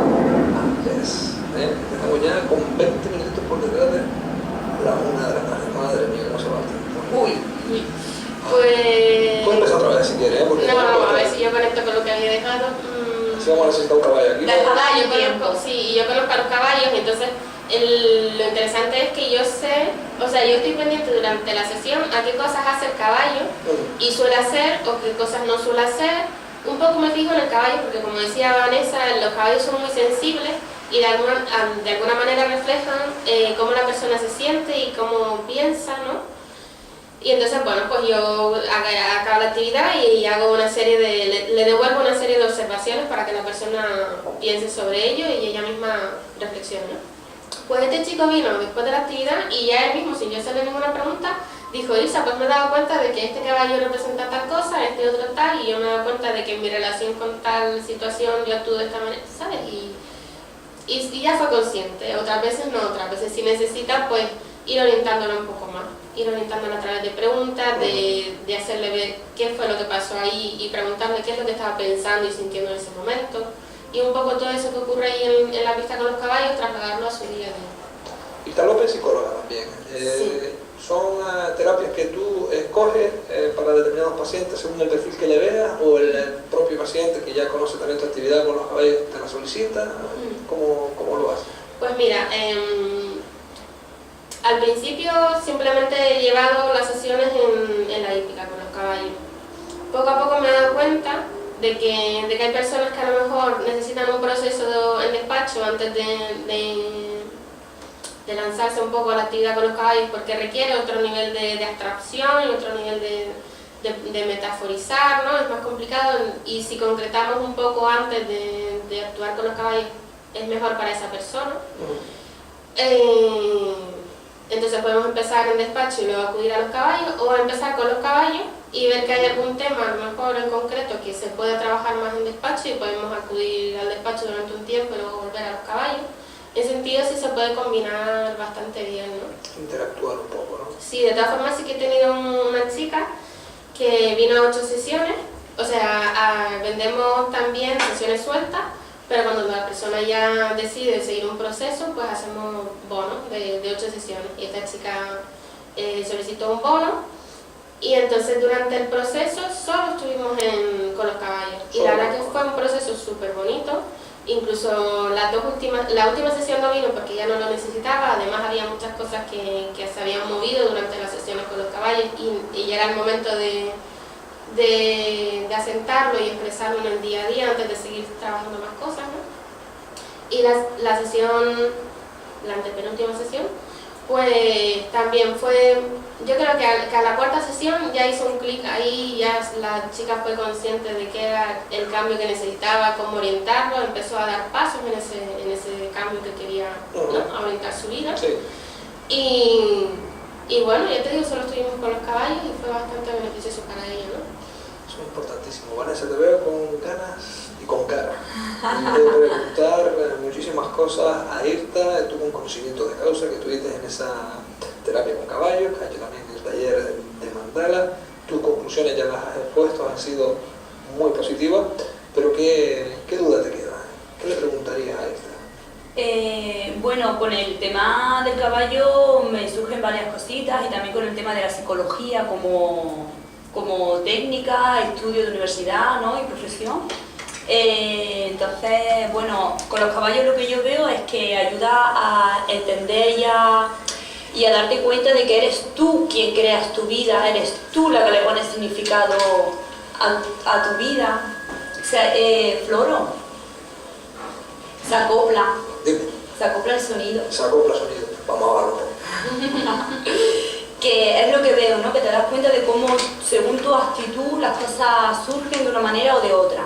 Estamos ya con 20 minutos por detrás de la 1 de la tarde. Madre mía, cómo se va el tiempo. Uy. Pues... Puedes empezar otra vez si quieres, ¿eh? Porque No, a ver si yo conecto con lo que había dejado. Si vamos a necesitar un caballo aquí. Yo conozco, sí, yo conozco a los caballos y entonces lo interesante es que yo sé, o sea, yo estoy pendiente durante la sesión a qué cosas hace el caballo y suele hacer o qué cosas no suele hacer. Un poco me fijo en el caballo porque como decía Vanessa, los caballos son muy sensibles y de alguna manera reflejan cómo la persona se siente y cómo piensa, ¿no? Y entonces, bueno, pues yo acabo la actividad y hago una serie le devuelvo una serie de observaciones para que la persona piense sobre ello y ella misma reflexione. Pues este chico vino después de la actividad y ya él mismo, sin yo hacerle ninguna pregunta, dijo, Isa, pues me he dado cuenta de que este caballo representa tal cosa, este otro tal, y yo me he dado cuenta de que en mi relación con tal situación yo actúo de esta manera, ¿sabes? Y ya fue consciente, otras veces no, otras veces si necesita, pues ir orientándola un poco más, ir orientándola a través de preguntas, de hacerle ver qué fue lo que pasó ahí y preguntarle qué es lo que estaba pensando y sintiendo en ese momento. Y un poco todo eso que ocurre ahí en la pista con los caballos, trasladarlo a su día a día. Ita López, psicóloga también. Sí. ¿Son terapias que tú escoges para determinados pacientes según el perfil que le veas o el propio paciente que ya conoce también tu actividad con los caballos te la solicita? ¿Cómo lo haces? Pues mira, al principio simplemente he llevado las sesiones en la hípica con los caballos. Poco a poco me he dado cuenta de que hay personas que a lo mejor necesitan un proceso en despacho antes de lanzarse un poco a la actividad con los caballos, porque requiere otro nivel de abstracción y otro nivel de metaforizar, ¿no? Es más complicado, y si concretamos un poco antes de actuar con los caballos, es mejor para esa persona. Entonces podemos empezar en despacho y luego acudir a los caballos, o empezar con los caballos y ver que hay algún tema, a lo mejor en concreto, que se puede trabajar más en despacho y podemos acudir al despacho durante un tiempo y luego volver a los caballos. En ese sentido sí se puede combinar bastante bien, ¿no? Interactuar un poco, ¿no? Sí, de todas formas sí que he tenido una chica que vino a 8 sesiones, o sea, vendemos también sesiones sueltas, pero cuando la persona ya decide seguir un proceso, pues hacemos bonos de 8 sesiones. Y esta chica solicitó un bono, y entonces durante el proceso solo estuvimos con los caballos. Y la verdad que fue un proceso súper bonito. Incluso la última sesión no vino porque ya no lo necesitaba, además había muchas cosas que se habían movido durante las sesiones con los caballos, y ya era el momento de asentarlo y expresarlo en el día a día antes de seguir trabajando más cosas, ¿no? Y la antepenúltima sesión, pues también fue, yo creo que a la cuarta sesión ya hizo un clic ahí, ya la chica fue consciente de que era el cambio que necesitaba, cómo orientarlo, empezó a dar pasos en ese cambio que quería, ¿no? Orientar su vida. Sí. Y bueno, ya te digo, solo estuvimos con los caballos y fue bastante beneficioso para ella, ¿no? Eso es importantísimo. Vanessa, te veo con ganas y con cara de preguntar muchísimas cosas a Irta, tú con conocimiento de causa, que estuviste en esa terapia con caballos, que ha hecho también el taller de mandala. Tus conclusiones ya las has expuesto, han sido muy positivas, pero ¿qué duda te queda? ¿Qué le preguntarías a Irta? Bueno, con el tema del caballo me surgen varias cositas, y también con el tema de la psicología como técnica, estudio de universidad, ¿no? Y profesión. Entonces, bueno, con los caballos lo que yo veo es que ayuda a entender y a darte cuenta de que eres tú quien creas tu vida, eres tú la que le pones significado a tu vida. O sea, Floro, se acopla. Dime. Se acopla el sonido. Se acopla el sonido. Vamos a verlo. Que es lo que veo, ¿no? Que te das cuenta de cómo, según tu actitud, las cosas surgen de una manera o de otra.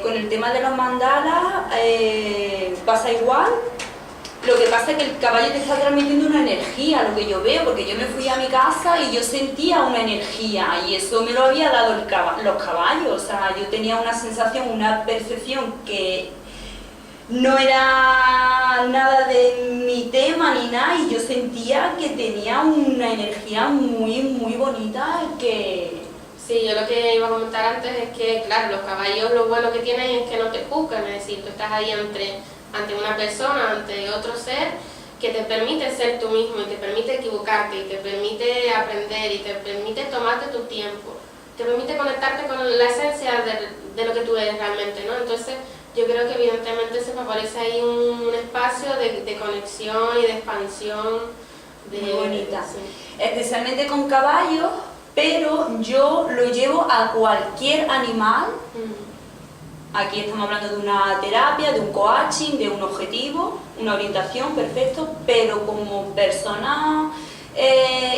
Con el tema de los mandalas pasa igual. Lo que pasa es que el caballo te está transmitiendo una energía, lo que yo veo, porque yo me fui a mi casa y yo sentía una energía, y eso me lo había dado los caballos. O sea, yo tenía una sensación, una percepción que no era nada de mi tema ni nada, y yo sentía que tenía una energía muy, muy bonita que... Sí, yo lo que iba a comentar antes es que, claro, los caballos lo bueno que tienen es que no te juzgan, es decir, tú estás ahí ante una persona, ante otro ser, que te permite ser tú mismo y te permite equivocarte y te permite aprender y te permite tomarte tu tiempo, te permite conectarte con la esencia de lo que tú eres realmente, ¿no? Entonces, yo creo que evidentemente se favorece ahí un espacio de conexión y de expansión. Muy bonita. Sí. Especialmente con caballos, pero yo lo llevo a cualquier animal. Aquí estamos hablando de una terapia, de un coaching, de un objetivo, una orientación, perfecto, pero como personas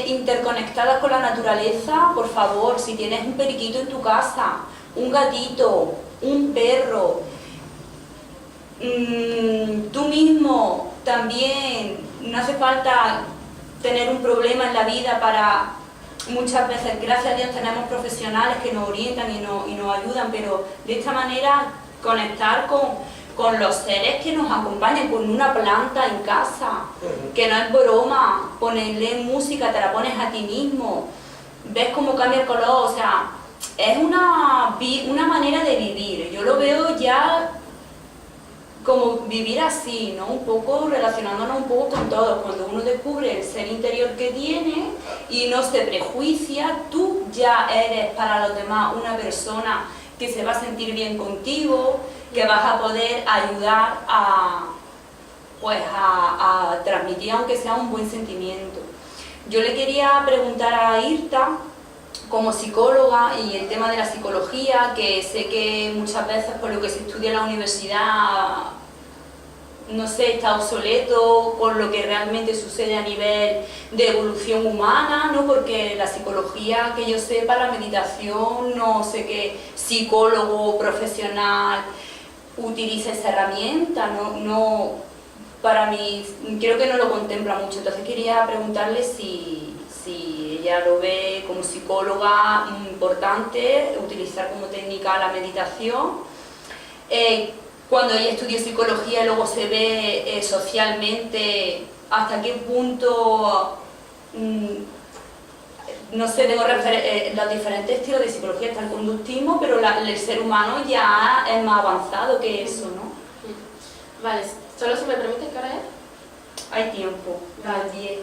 interconectadas con la naturaleza, por favor, si tienes un periquito en tu casa, un gatito, un perro, tú mismo también, no hace falta tener un problema en la vida para... Muchas veces, gracias a Dios, tenemos profesionales que nos orientan y nos ayudan, pero de esta manera conectar con los seres que nos acompañan, con una planta en casa, que no es broma, ponerle música, te la pones a ti mismo, ves cómo cambia el color, o sea, es una manera de vivir. Yo lo veo ya como vivir así, ¿no? Un poco relacionándonos un poco con todos. Cuando uno descubre el ser interior que tiene y no se prejuicia, tú ya eres para los demás una persona que se va a sentir bien contigo, que vas a poder ayudar a transmitir, aunque sea un buen sentimiento. Yo le quería preguntar a Irta, como psicóloga y el tema de la psicología, que sé que muchas veces por lo que se estudia en la universidad, no sé, está obsoleto con lo que realmente sucede a nivel de evolución humana, ¿no? Porque la psicología, que yo sepa, la meditación, no sé qué psicólogo profesional utiliza esa herramienta, no, para mí creo que no lo contempla mucho. Entonces quería preguntarle si ella lo ve como psicóloga importante utilizar como técnica la meditación. Cuando ella estudió psicología y luego se ve socialmente, hasta qué punto, no sé, tengo los diferentes estilos de psicología, está el conductismo, pero el ser humano ya es más avanzado que eso, ¿no? Vale, solo si me permite, ¿qué hora es? Hay tiempo, las 10.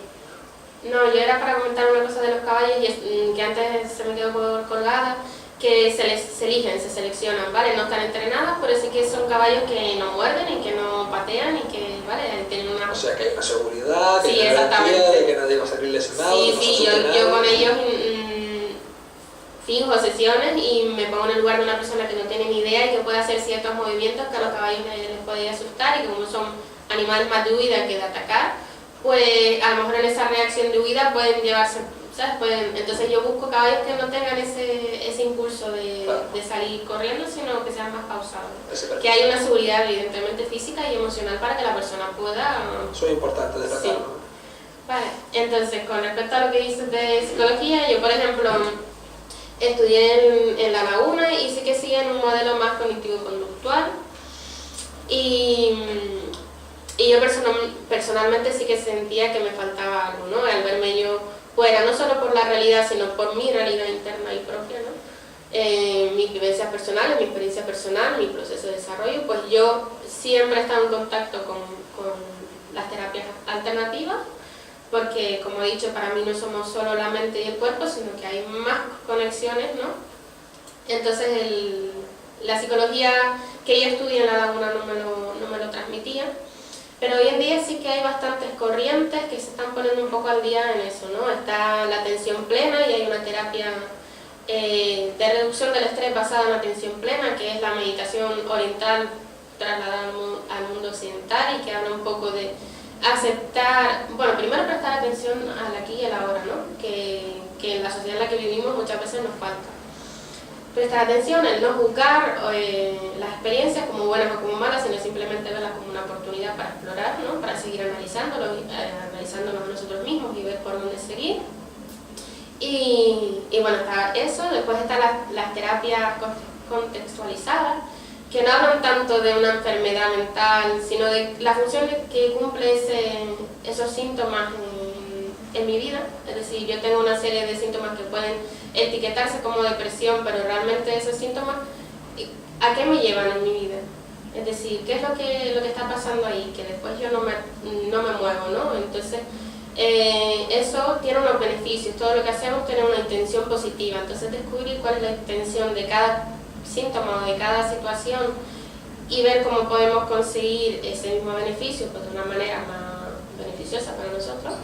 No, yo era para comentar una cosa de los caballos y que antes se me quedó colgada, que se eligen, se seleccionan, ¿vale? No están entrenadas, pero sí que son caballos que no muerden y que no patean y que, ¿vale? Tienen una... O sea, que hay una seguridad, que sí, hay una garantía exactamente, de que nadie va a salir lesionado. Sí, no sí, yo con ellos fijo sesiones y me pongo en el lugar de una persona que no tiene ni idea y que puede hacer ciertos movimientos que a los caballos les puede asustar, y que como son animales más de huida que de atacar, pues a lo mejor en esa reacción de huida pueden llevarse, ¿sabes? Entonces yo busco caballos que no tengan ese impulso de salir corriendo, sino que sean más pausados. Que hay una seguridad evidentemente física y emocional para que la persona pueda... Eso es importante destacarlo. Sí. Vale, entonces con respecto a lo que dices de psicología, yo por ejemplo estudié en La Laguna y sí que siguen un modelo más cognitivo-conductual, y yo personalmente sí que sentía que me faltaba algo, ¿no? Al verme yo fuera, no solo por la realidad, sino por mi realidad interna y propia, ¿no? Mis vivencias personales, mi experiencia personal, mi proceso de desarrollo, pues yo siempre he estado en contacto con las terapias alternativas, porque como he dicho, para mí no somos solo la mente y el cuerpo, sino que hay más conexiones, ¿no? Entonces la psicología que yo estudié en La Laguna no me lo transmitía, pero hoy en día sí que hay bastantes corrientes que se están poniendo un poco al día en eso, ¿no? Está la atención plena y hay una terapia de reducción del estrés basada en la atención plena, que es la meditación oriental trasladada al mundo occidental, y que habla un poco de aceptar, bueno, primero prestar atención al aquí y al ahora, ¿no? Que en la sociedad en la que vivimos muchas veces nos falta. Prestar atención, el no juzgar las experiencias como buenas o como malas, sino simplemente verlas como una oportunidad para explorar, ¿no? Para seguir analizándonos a nosotros mismos y ver por dónde seguir. Y bueno, está eso. Después están las terapias contextualizadas, que no hablan tanto de una enfermedad mental, sino de la función que cumple esos síntomas en mi vida. Es decir, yo tengo una serie de síntomas que pueden etiquetarse como depresión, pero realmente esos síntomas, ¿a qué me llevan en mi vida? Es decir, ¿qué es lo que está pasando ahí? Que después yo no me muevo, ¿no? Entonces, eso tiene unos beneficios. Todo lo que hacemos tiene una intención positiva. Entonces, descubrir cuál es la intención de cada síntoma o de cada situación y ver cómo podemos conseguir ese mismo beneficio, pues, de una manera más beneficiosa para nosotros.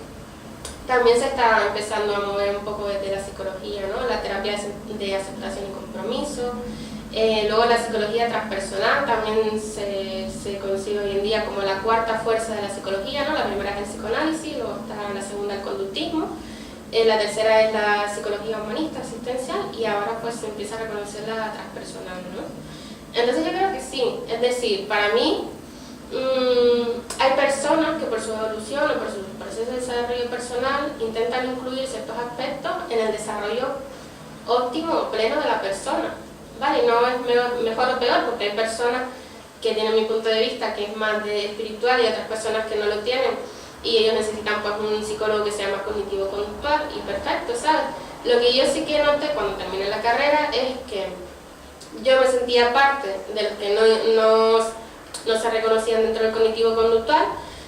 También se está empezando a mover un poco desde la psicología, ¿no? La terapia de aceptación y compromiso. Luego la psicología transpersonal también se concibe hoy en día como la cuarta fuerza de la psicología, ¿no? La primera es el psicoanálisis, luego está la segunda el conductismo, la tercera es la psicología humanista asistencial, y ahora pues se empieza a reconocer la transpersonal, ¿no? Entonces yo creo que sí, es decir, para mí hay personas que por su evolución o por su proceso de desarrollo personal intentan incluir ciertos aspectos en el desarrollo óptimo o pleno de la persona, ¿vale? No es mejor o peor, porque hay personas que tienen mi punto de vista que es más de espiritual y otras personas que no lo tienen, y ellos necesitan pues un psicólogo que sea más cognitivo-conductual y perfecto, ¿sabes? Lo que yo sí que noté cuando terminé la carrera es que yo me sentía parte de los que no se reconocían dentro del cognitivo-conductual.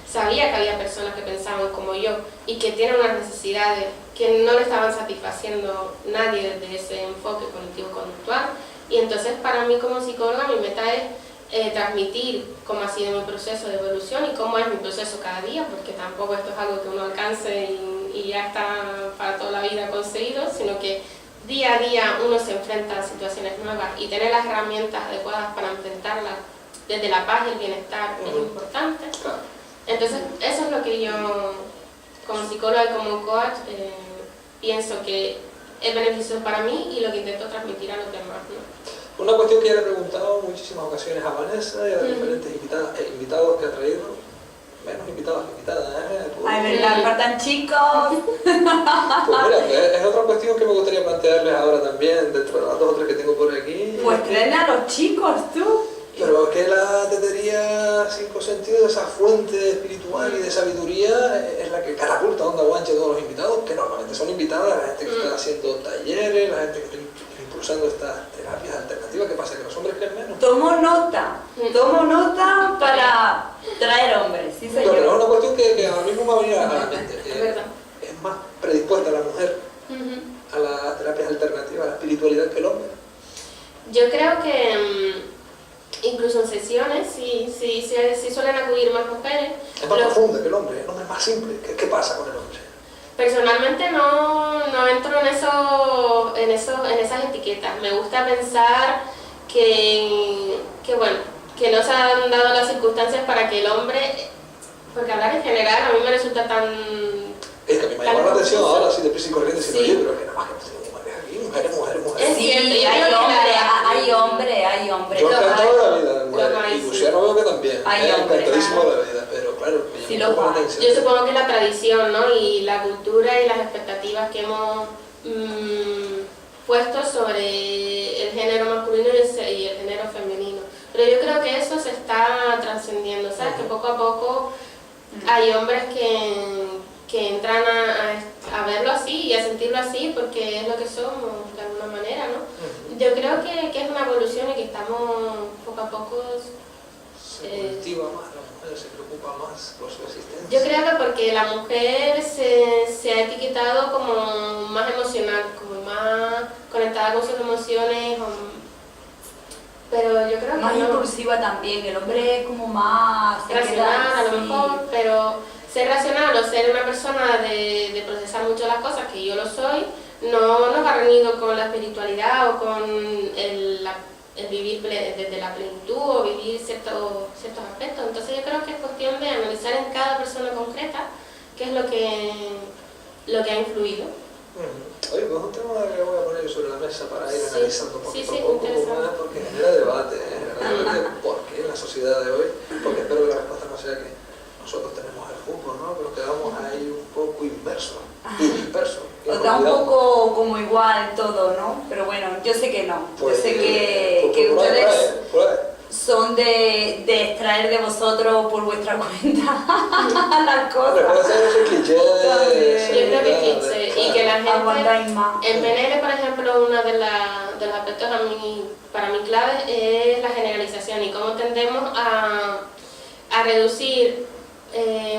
Sabía que había personas que pensaban como yo y que tienen unas necesidades que no le estaban satisfaciendo nadie desde ese enfoque cognitivo-conductual, y entonces para mí como psicóloga mi meta es transmitir cómo ha sido mi proceso de evolución y cómo es mi proceso cada día, porque tampoco esto es algo que uno alcance y ya está para toda la vida conseguido, sino que día a día uno se enfrenta a situaciones nuevas y tener las herramientas adecuadas para enfrentarlas desde la paz y el bienestar es importante. Claro. Entonces, eso es lo que yo, como psicóloga y como coach, pienso que es beneficioso para mí y lo que intento transmitir a los demás, ¿no? Una cuestión que ya le he preguntado en muchísimas ocasiones a Vanessa y a diferentes invitados que ha traído, menos invitados que invitadas, ¿eh? Ay, verdad, faltan chicos. Pues mira, es otra cuestión que me gustaría plantearles ahora también, dentro de las 2 o 3 que tengo por aquí. Pues tráeme a los chicos, tú. Pero que la tetería 5 sentidos, esa fuente espiritual y de sabiduría, es la que catapulta onda guanche a todos los invitados, que normalmente son invitadas, la gente que está haciendo talleres, la gente que está impulsando estas terapias alternativas. ¿Qué pasa? ¿Que los hombres creen menos? Tomo nota para traer hombres, sí No, señor. pero es una cuestión que ahora mismo me va a venir a la mente. Es verdad. Es más predispuesta la mujer a las terapias alternativas, a la espiritualidad que el hombre. Yo creo que incluso en sesiones sí suelen acudir más mujeres. Es más profunda que el hombre es más simple. ¿Qué pasa con el hombre? Personalmente no entro en esas etiquetas. Me gusta pensar que no se han dado las circunstancias para que el hombre, porque hablar en general a mí me resulta tan... Es que a mí me llama la atención ahora así de prisa y corriente diciendo, oye, pero es que nada más que tengo mujeres aquí, mujeres. Sí, hay hombres. Yo encantado de la vida, hay, y Luciano veo que también. Hay hombres, Encantadísimo de la vida, pero claro, me Sí, llama lo la va. atención. Yo supongo que la tradición, ¿no? Y la cultura y las expectativas que hemos puesto sobre el género masculino y el género femenino. Pero yo creo que eso se está trascendiendo, ¿sabes? Que poco a poco hay hombres que entran a verlo así y a sentirlo así porque es lo que somos de alguna manera, ¿no? Yo creo que es una evolución y que estamos poco a poco... Se cultiva más, la mujer se preocupa más por su existencia. Yo creo que porque la mujer se ha etiquetado como más emocional, como más conectada con sus emociones, pero yo creo que Más no. impulsiva también, el hombre es como más... Racional a lo mejor, pero ser racional o ser una persona de procesar mucho las cosas, que yo lo soy, no va reñido con la espiritualidad o con el vivir desde la plenitud o vivir ciertos aspectos. Entonces yo creo que es cuestión de analizar en cada persona concreta qué es lo que ha influido. Oye, pues un tema que voy a poner sobre la mesa para ir analizando poquito a poco más, porque genera debate, ¿por qué en la sociedad de hoy? Porque espero que la respuesta no sea que nosotros tenemos el fútbol, ¿no? Pero quedamos ahí un poco inmersos y dispersos. Os da un poco como igual todo, ¿no? Pero bueno, yo sé que no. Pues, yo sé que ustedes por ahí. son de extraer de vosotros por vuestra cuenta las Hombre, puede cosas. ser ese cliché Yo creo que es cliché y que la gente... Aguantáis más. En PNL, por ejemplo, uno de los aspectos para mí clave es la generalización y cómo tendemos a reducir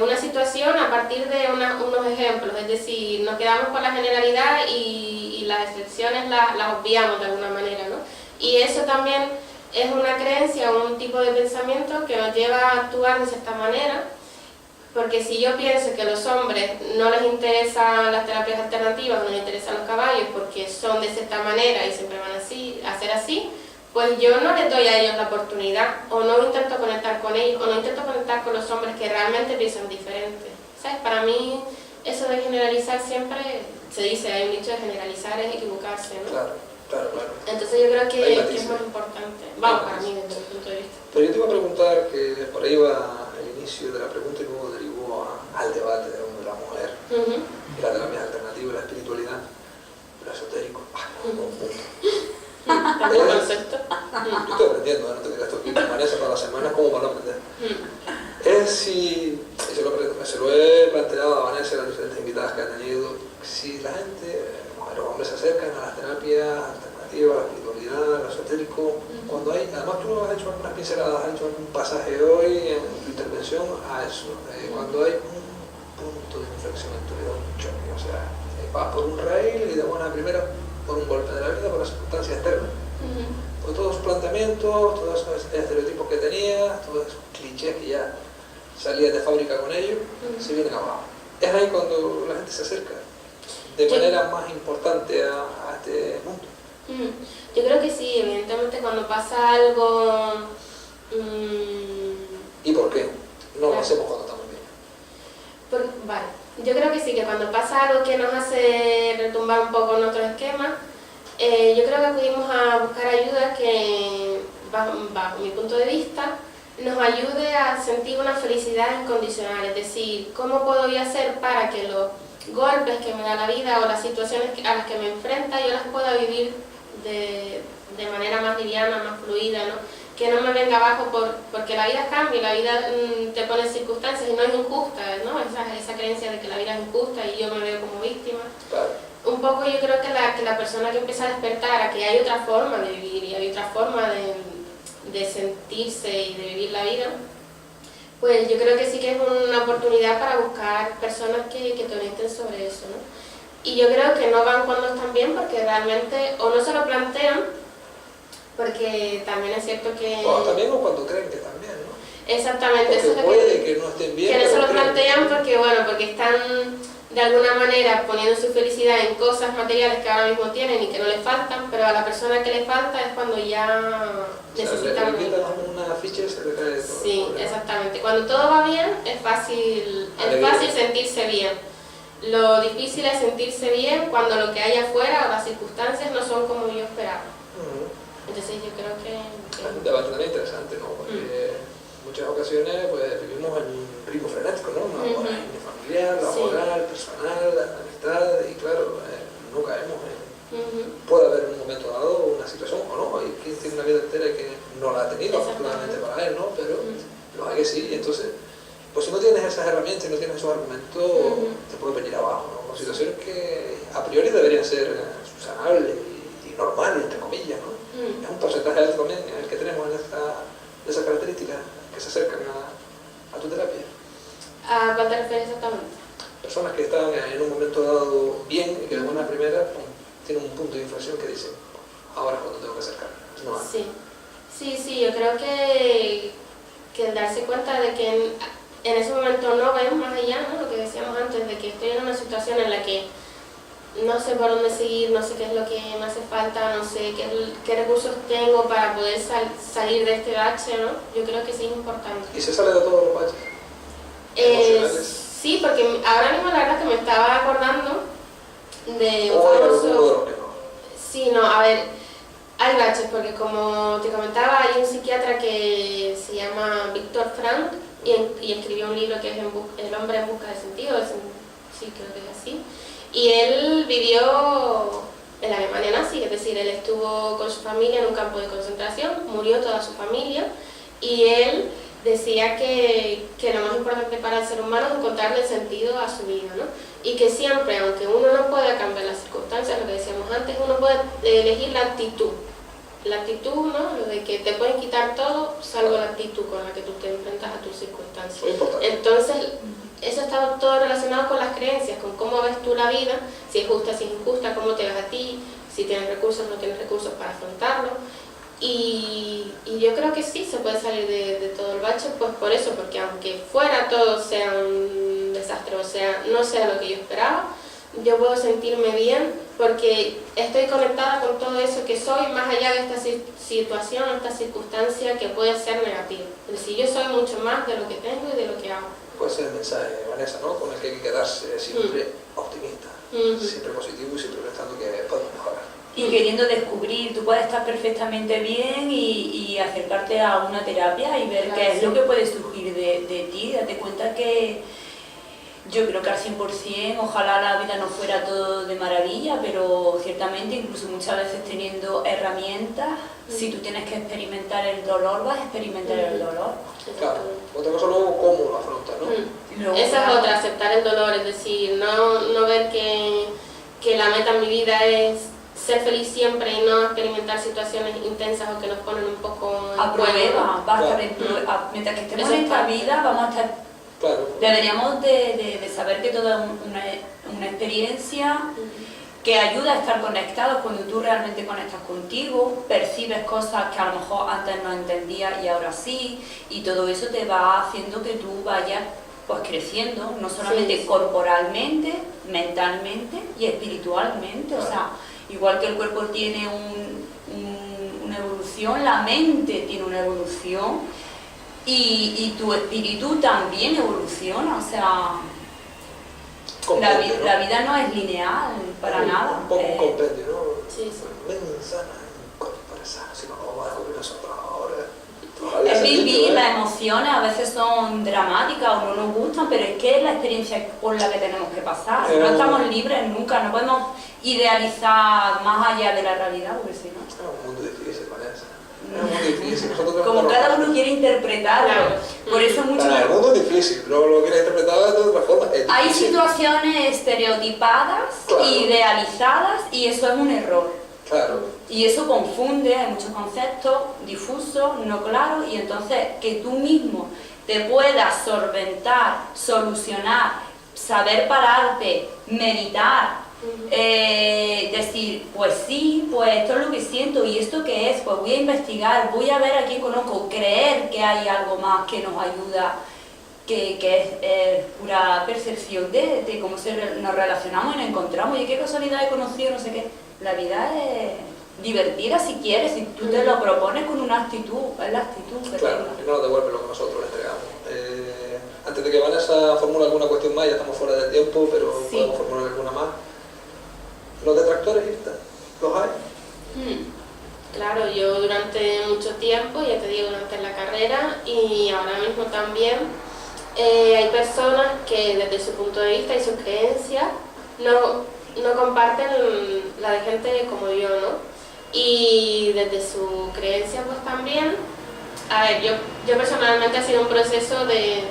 una situación a partir de unos ejemplos, es decir, nos quedamos con la generalidad y las excepciones las obviamos de alguna manera, ¿no? Y eso también es una creencia, un tipo de pensamiento que nos lleva a actuar de cierta manera, porque si yo pienso que a los hombres no les interesan las terapias alternativas, no les interesan los caballos porque son de cierta manera y siempre van a ser así, pues yo no les doy a ellos la oportunidad, o no intento conectar con ellos, o no intento conectar con los hombres que realmente piensan diferente. ¿Sabes? Para mí, eso de generalizar siempre, se dice, hay un dicho de generalizar es equivocarse, ¿no? Claro. Entonces yo creo que es más importante, vamos, para mí desde mi punto de vista. Pero yo te iba a preguntar, que por ahí va el inicio de la pregunta y luego derivó al debate de la mujer, y la terapia alternativa, la espiritualidad, lo esotérico. ¿Tanto concepto? Yo estoy aprendiendo, no te digas esto aquí permanece para las semanas como para no aprender. Es si, y se lo he planteado a Vanessa y a las diferentes invitadas que ha tenido, si la gente, los hombres se acercan a las terapias alternativas, a la espiritualidad, al esotérico, cuando hay, además tú has hecho algunas pinceladas, has hecho un pasaje hoy en tu intervención a eso, cuando hay un punto de inflexión en tu vida, un choque, o sea, vas por un rail y de buena primera por un golpe de la vida, por las circunstancias externas. Por todos sus planteamientos, todos esos estereotipos que tenías, todos esos clichés que ya salías de fábrica con ellos, se vienen abajo. Es ahí cuando la gente se acerca de manera más importante a este realmente cuando pasa algo... ¿Y por qué? No lo claro. hacemos cuando estamos bien. Vale, yo creo que sí, que cuando pasa algo que nos hace retumbar un poco nuestro esquema, yo creo que acudimos a buscar ayuda que, bajo mi punto de vista, nos ayude a sentir una felicidad incondicional, es decir, ¿cómo puedo yo hacer para que los golpes que me da la vida o las situaciones a las que me enfrenta yo las pueda vivir de manera más liviana, más fluida, ¿no? Que no me venga abajo porque la vida cambia, la vida te pone circunstancias y no es injusta, ¿no? Esa creencia de que la vida es injusta y yo me veo como víctima. Claro. Un poco yo creo que la persona que empieza a despertar a que hay otra forma de vivir y hay otra forma de sentirse y de vivir la vida, pues yo creo que sí que es una oportunidad para buscar personas que te orienten sobre eso, ¿no? Y yo creo que no van cuando están bien porque realmente o no se lo plantean, porque también es cierto que... O también o cuando creen que están bien, ¿no? Exactamente, porque eso es lo puede que no estén bien. Que no se lo creen plantean porque, bueno, porque están de alguna manera poniendo su felicidad en cosas materiales que ahora mismo tienen y que no les faltan, pero a la persona que le falta es cuando ya necesitan... Le quitan una ficha y se le cae todo. Sí, exactamente. Cuando todo va bien es fácil sentirse bien. Lo difícil es sentirse bien cuando lo que hay afuera o las circunstancias no son como yo esperaba. Entonces yo creo que... Es un debate también interesante, ¿no? Porque en muchas ocasiones pues, vivimos en un ritmo frenético, ¿no? Una hora familiar, laboral, personal, amistad, y claro, no caemos en... Puede haber en un momento dado una situación, o no, hay quien tiene una vida entera que no la ha tenido, afortunadamente para él, ¿no? Pero los hay que sí, y entonces, pues si no tienes esas herramientas, no tienes esos argumentos, te puede venir abajo, ¿no? Con situaciones que a priori deberían ser subsanables y normales, entre comillas, ¿no? Es un porcentaje alto también el que tenemos en esas características que se acercan a tu terapia. ¿A cuál te refieres exactamente? Personas que están en un momento dado bien y que de buena primera tienen un punto de inflexión que dicen, ahora es cuando tengo que acercarme. No antes. Sí, yo creo que el darse cuenta de que en ese momento no ven más allá, ¿no? Lo que decíamos antes, de que estoy en una situación en la que no sé por dónde seguir, no sé qué es lo que me hace falta, no sé qué recursos tengo para poder salir de este bache, ¿no? Yo creo que sí es importante. ¿Y se sale de todos los baches? ¿Emocionales? Sí, porque ahora mismo la verdad es que me estaba acordando de un famoso... Sí, no, a ver, hay baches, porque como te comentaba, hay un psiquiatra que se llama Viktor Frankl y escribió un libro que es El hombre en busca de sentido, sí, creo que es así. Y él vivió en la Alemania nazi, es decir, él estuvo con su familia en un campo de concentración, murió toda su familia y él decía que lo más importante para el ser humano es encontrarle sentido a su vida, ¿no? Y que siempre, aunque uno no pueda cambiar las circunstancias, lo que decíamos antes, uno puede elegir la actitud. La actitud, ¿no? Lo de que te pueden quitar todo, salvo la actitud con la que tú te enfrentas a tus circunstancias. Entonces, eso está todo relacionado con las creencias, con cómo ves tú la vida, si es justa, si es injusta, cómo te ves a ti, si tienes recursos, no tienes recursos para afrontarlo. Y yo creo que sí se puede salir de todo el bache, pues por eso, porque aunque fuera todo sea un desastre, o sea, no sea lo que yo esperaba, yo puedo sentirme bien porque estoy conectada con todo eso que soy, más allá de esta situación, esta circunstancia que puede ser negativa. Es decir, yo soy mucho más de lo que tengo y de lo que hago. Puede ser el mensaje, Vanessa, ¿no? Con el que hay que quedarse siempre optimista, siempre positivo y siempre pensando que podemos mejorar. Y queriendo descubrir, tú puedes estar perfectamente bien y acercarte a una terapia y ver qué es lo que puede surgir de ti, date cuenta que yo creo que al 100%, ojalá la vida no fuera todo de maravilla, pero ciertamente incluso muchas veces teniendo herramientas, si tú tienes que experimentar el dolor, vas a experimentar el dolor. Claro, otra cosa luego cómo lo afrontas, ¿no? Esa es otra, aceptar el dolor, es decir, no ver que la meta en mi vida es ser feliz siempre y no experimentar situaciones intensas o que nos ponen un poco a prueba, mientras que estemos en esta vida vamos a estar... Claro. Deberíamos de saber que todo es una experiencia que ayuda a estar conectados cuando tú realmente conectas contigo, percibes cosas que a lo mejor antes no entendías y ahora sí, y todo eso te va haciendo que tú vayas pues creciendo, no solamente corporalmente, mentalmente y espiritualmente, o sea, igual que el cuerpo tiene una evolución evolución, la mente tiene una evolución y tu espíritu también evoluciona, o sea, la vida no es lineal para nada. Un poco un compendio, ¿no? Sí, sí. Mente sana, cuerpo sano, si no lo vamos a descubrir nosotros ahora. Es vivir, las emociones a veces son dramáticas o no nos gustan, pero es que es la experiencia por la que tenemos que pasar. No estamos libres nunca, no podemos idealizar más allá de la realidad, porque si no... Es un mundo difícil, Vanessa. Es un mundo difícil. Nosotros Como cada uno quiere interpretarlo, Claro. por eso mucho... El mundo es difícil, luego lo quieres interpretar de otra forma. Hay situaciones estereotipadas, claro, idealizadas, y eso es un error. Claro. Y eso confunde, hay muchos conceptos difusos, no claros, y entonces que tú mismo te puedas solventar, solucionar, saber pararte, meditar, decir, pues sí, pues esto es lo que siento, y esto qué es, pues voy a investigar, voy a ver a quién conozco, creer que hay algo más que nos ayuda, que es pura percepción de cómo nos relacionamos y nos encontramos, y qué casualidad he conocido, no sé qué. La vida es divertida si quieres, si tú te lo propones con una actitud, es la actitud que Claro, tengas. y no nos devuelve lo que nosotros le entregamos. Antes de que Vanessa formule alguna cuestión más, ya estamos fuera de tiempo, pero Sí. podemos formular alguna más. ¿Los detractores, Irta? ¿Los hay? Claro, yo durante mucho tiempo, ya te digo, durante la carrera y ahora mismo también, hay personas que desde su punto de vista y sus creencias no comparten la de gente como yo, ¿no? Y desde su creencia pues también, a ver, yo personalmente ha sido un proceso de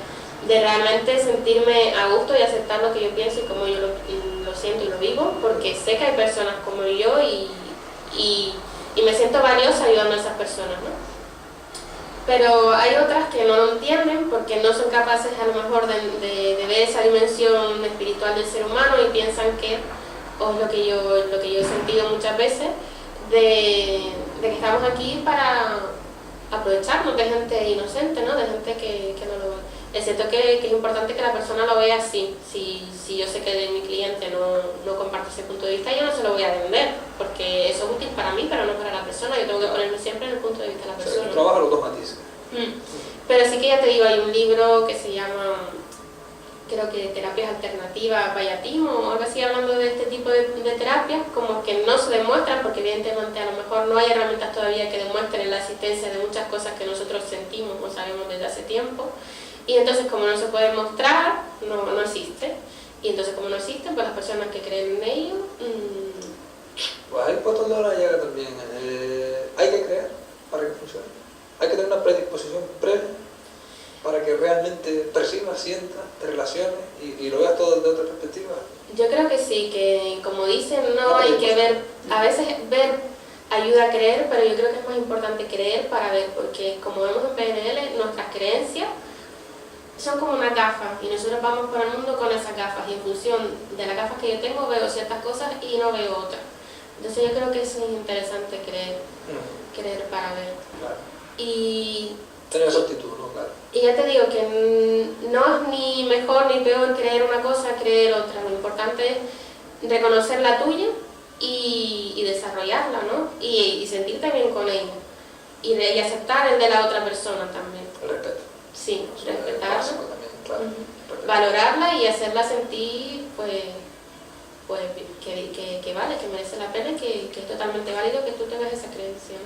realmente sentirme a gusto y aceptar lo que yo pienso y como yo lo siento y lo vivo, porque sé que hay personas como yo y me siento valiosa ayudando a esas personas, ¿no? Pero hay otras que no lo entienden porque no son capaces a lo mejor de ver esa dimensión espiritual del ser humano y piensan que, o es lo que yo he sentido muchas veces, de que estamos aquí para aprovecharnos de gente inocente, ¿no? De gente que no lo ve. Es cierto que es importante que la persona lo vea así. Si yo sé que de mi cliente no comparte ese punto de vista, yo no se lo voy a vender, porque eso es útil para mí, pero no para la persona. Yo tengo que ponerme siempre en el punto de vista de la persona. Tú trabajas los dos matices. Pero sí que ya te digo, hay un libro que se llama, creo que Terapias Alternativas Vallatismo o algo así, hablando de este tipo de terapias, como que no se demuestran, porque evidentemente a lo mejor no hay herramientas todavía que demuestren la existencia de muchas cosas que nosotros sentimos o sabemos desde hace tiempo. Y entonces como no se puede mostrar, no existe. Y entonces como no existe, pues las personas que creen en ello... Pues ahí puesto el dedo en la llaga también. Hay que creer para que funcione. Hay que tener una predisposición previa para que realmente percibas, sientas, te relaciones y lo veas todo desde otra perspectiva. Yo creo que sí, que como dicen, no hay que ver, a veces ver ayuda a creer, pero yo creo que es más importante creer para ver, porque como vemos en PNL, nuestras creencias son como unas gafas y nosotros vamos por el mundo con esas gafas y en función de las gafas que yo tengo veo ciertas cosas y no veo otras. Entonces yo creo que eso es interesante creer para ver. Claro. Y tener esa actitud, ¿no? Claro. Y ya te digo que no es ni mejor ni peor creer una cosa, creer otra. Lo importante es reconocer la tuya y desarrollarla, ¿no? Y sentirte bien con ella. Y aceptar el de la otra persona también. El respeto. Sí, respetarla. También, claro. Valorarla y hacerla sentir, pues que vale, que merece la pena, que es totalmente válido que tú tengas esa creencia.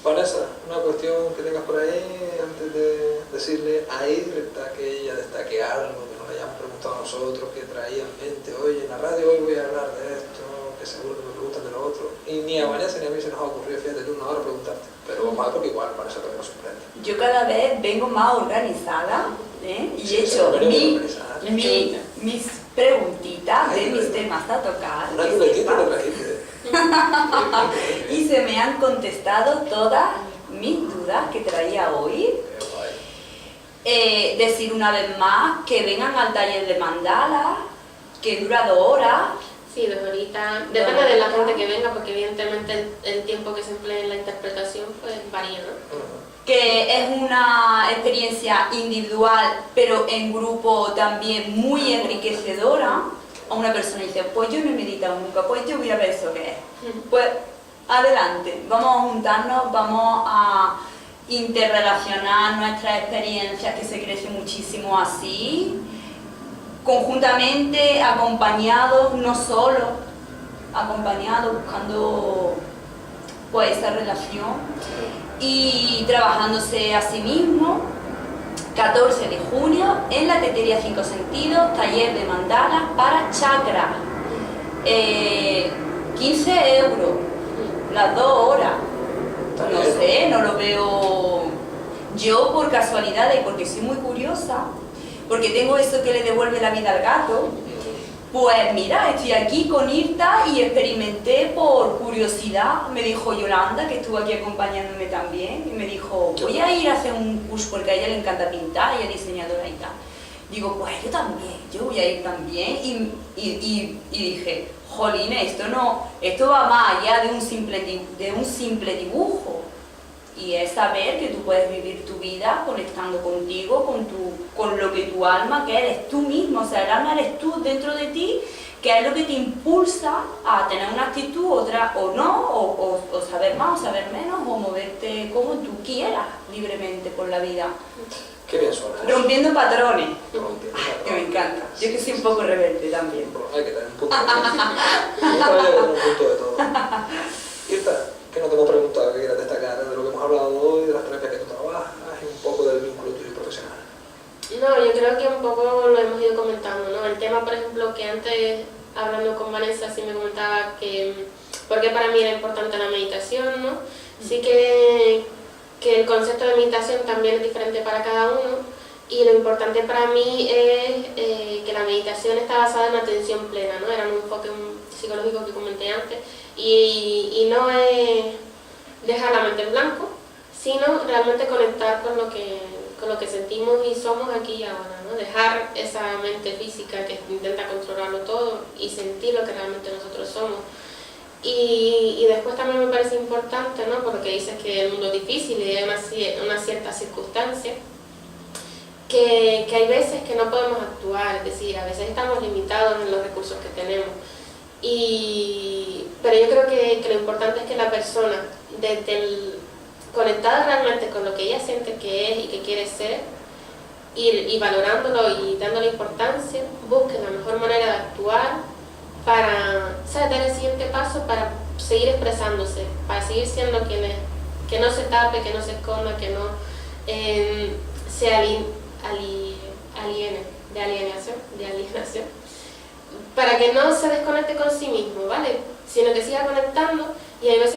Vanessa, una cuestión que tengas por ahí antes de decirle a Irta que ella destaque algo que nos hayamos preguntado a nosotros, que traía en mente, oye, en la radio hoy voy a hablar de esto, que seguro que me preguntan de lo otro. Y ni a Vanessa ni a mí se nos ha ocurrido, fíjate, una hora preguntarte. Pero vamos a ver porque igual Vanessa también nos sorprende. Yo cada vez vengo más organizada, y Sí, he hecho sí, mis preguntitas de mis temas a tocar. Una que libretita sepa. te trajiste. Y se me han contestado todas mis dudas que traía hoy. Decir una vez más que vengan al taller de mandala, que dura 2 horas. Sí, 2 horitas. Depende de la gente que venga, porque evidentemente el tiempo que se emplea en la interpretación pues varía, ¿no? Que es una experiencia individual, pero en grupo también muy enriquecedora. A una persona dice, pues yo no he meditado nunca, pues yo voy a ver eso que es. Pues adelante, vamos a juntarnos, vamos a interrelacionar nuestras experiencias, que se crece muchísimo así, conjuntamente, acompañados, no solo, acompañados, buscando pues esa relación y trabajándose a sí mismo. 14 de junio en la Tetería 5 Sentidos, taller de mandala para chakra. 15 euros, las 2 horas. No sé, no lo veo yo por casualidad y porque soy muy curiosa, porque tengo eso que le devuelve la vida al gato. Pues mira, estoy aquí con Irta y experimenté por curiosidad. Me dijo Yolanda, que estuvo aquí acompañándome también, y me dijo, voy a ir a hacer un curso porque a ella le encanta pintar, ella es diseñadora y tal. Digo, pues yo también, yo voy a ir también. Y dije, jolines, esto va más allá de un simple dibujo. Y es saber que tú puedes vivir tu vida conectando contigo, con lo que tu alma, que eres tú mismo, o sea, el alma eres tú dentro de ti, que es lo que te impulsa a tener una actitud, otra o no, o saber más o saber menos, o moverte como tú quieras, libremente por la vida. Qué bien suena. Rompiendo patrones. Rompiendo patrones. Que me encanta. Yo que soy un poco rebelde también. Bueno, hay que tener un punto de todo. Nunca hay un punto de todo. Irta, que no te hemos preguntado, que quieras destacar de lo que hemos hablado hoy, de las terapias que tú trabajas y un poco del vínculo tuyo profesional. No, yo creo que un poco lo hemos ido comentando, ¿no? El tema, por ejemplo, que antes, hablando con Vanessa, sí me comentaba que, porque para mí era importante la meditación, ¿no? Sí que el concepto de meditación también es diferente para cada uno, y lo importante para mí es que la meditación está basada en atención plena, ¿no? Era un enfoque psicológico que comenté antes, y no es dejar la mente en blanco, sino realmente conectar con lo que sentimos y somos aquí y ahora, ¿no? Dejar esa mente física que intenta controlarlo todo y sentir lo que realmente nosotros somos. Y después también me parece importante, ¿no? Porque dices que el mundo es difícil y hay una cierta circunstancia, que hay veces que no podemos actuar, es decir, a veces estamos limitados en los recursos que tenemos. Pero yo creo que lo importante es que la persona, conectada realmente con lo que ella siente que es y que quiere ser, y valorándolo y dándole importancia, busque la mejor manera de actuar para dar el siguiente paso, para seguir expresándose, para seguir siendo quien es, que no se tape, que no se esconda, que no se aliene, de alienación, para que no se desconecte con sí mismo, ¿vale? Sino que siga conectando, y hay veces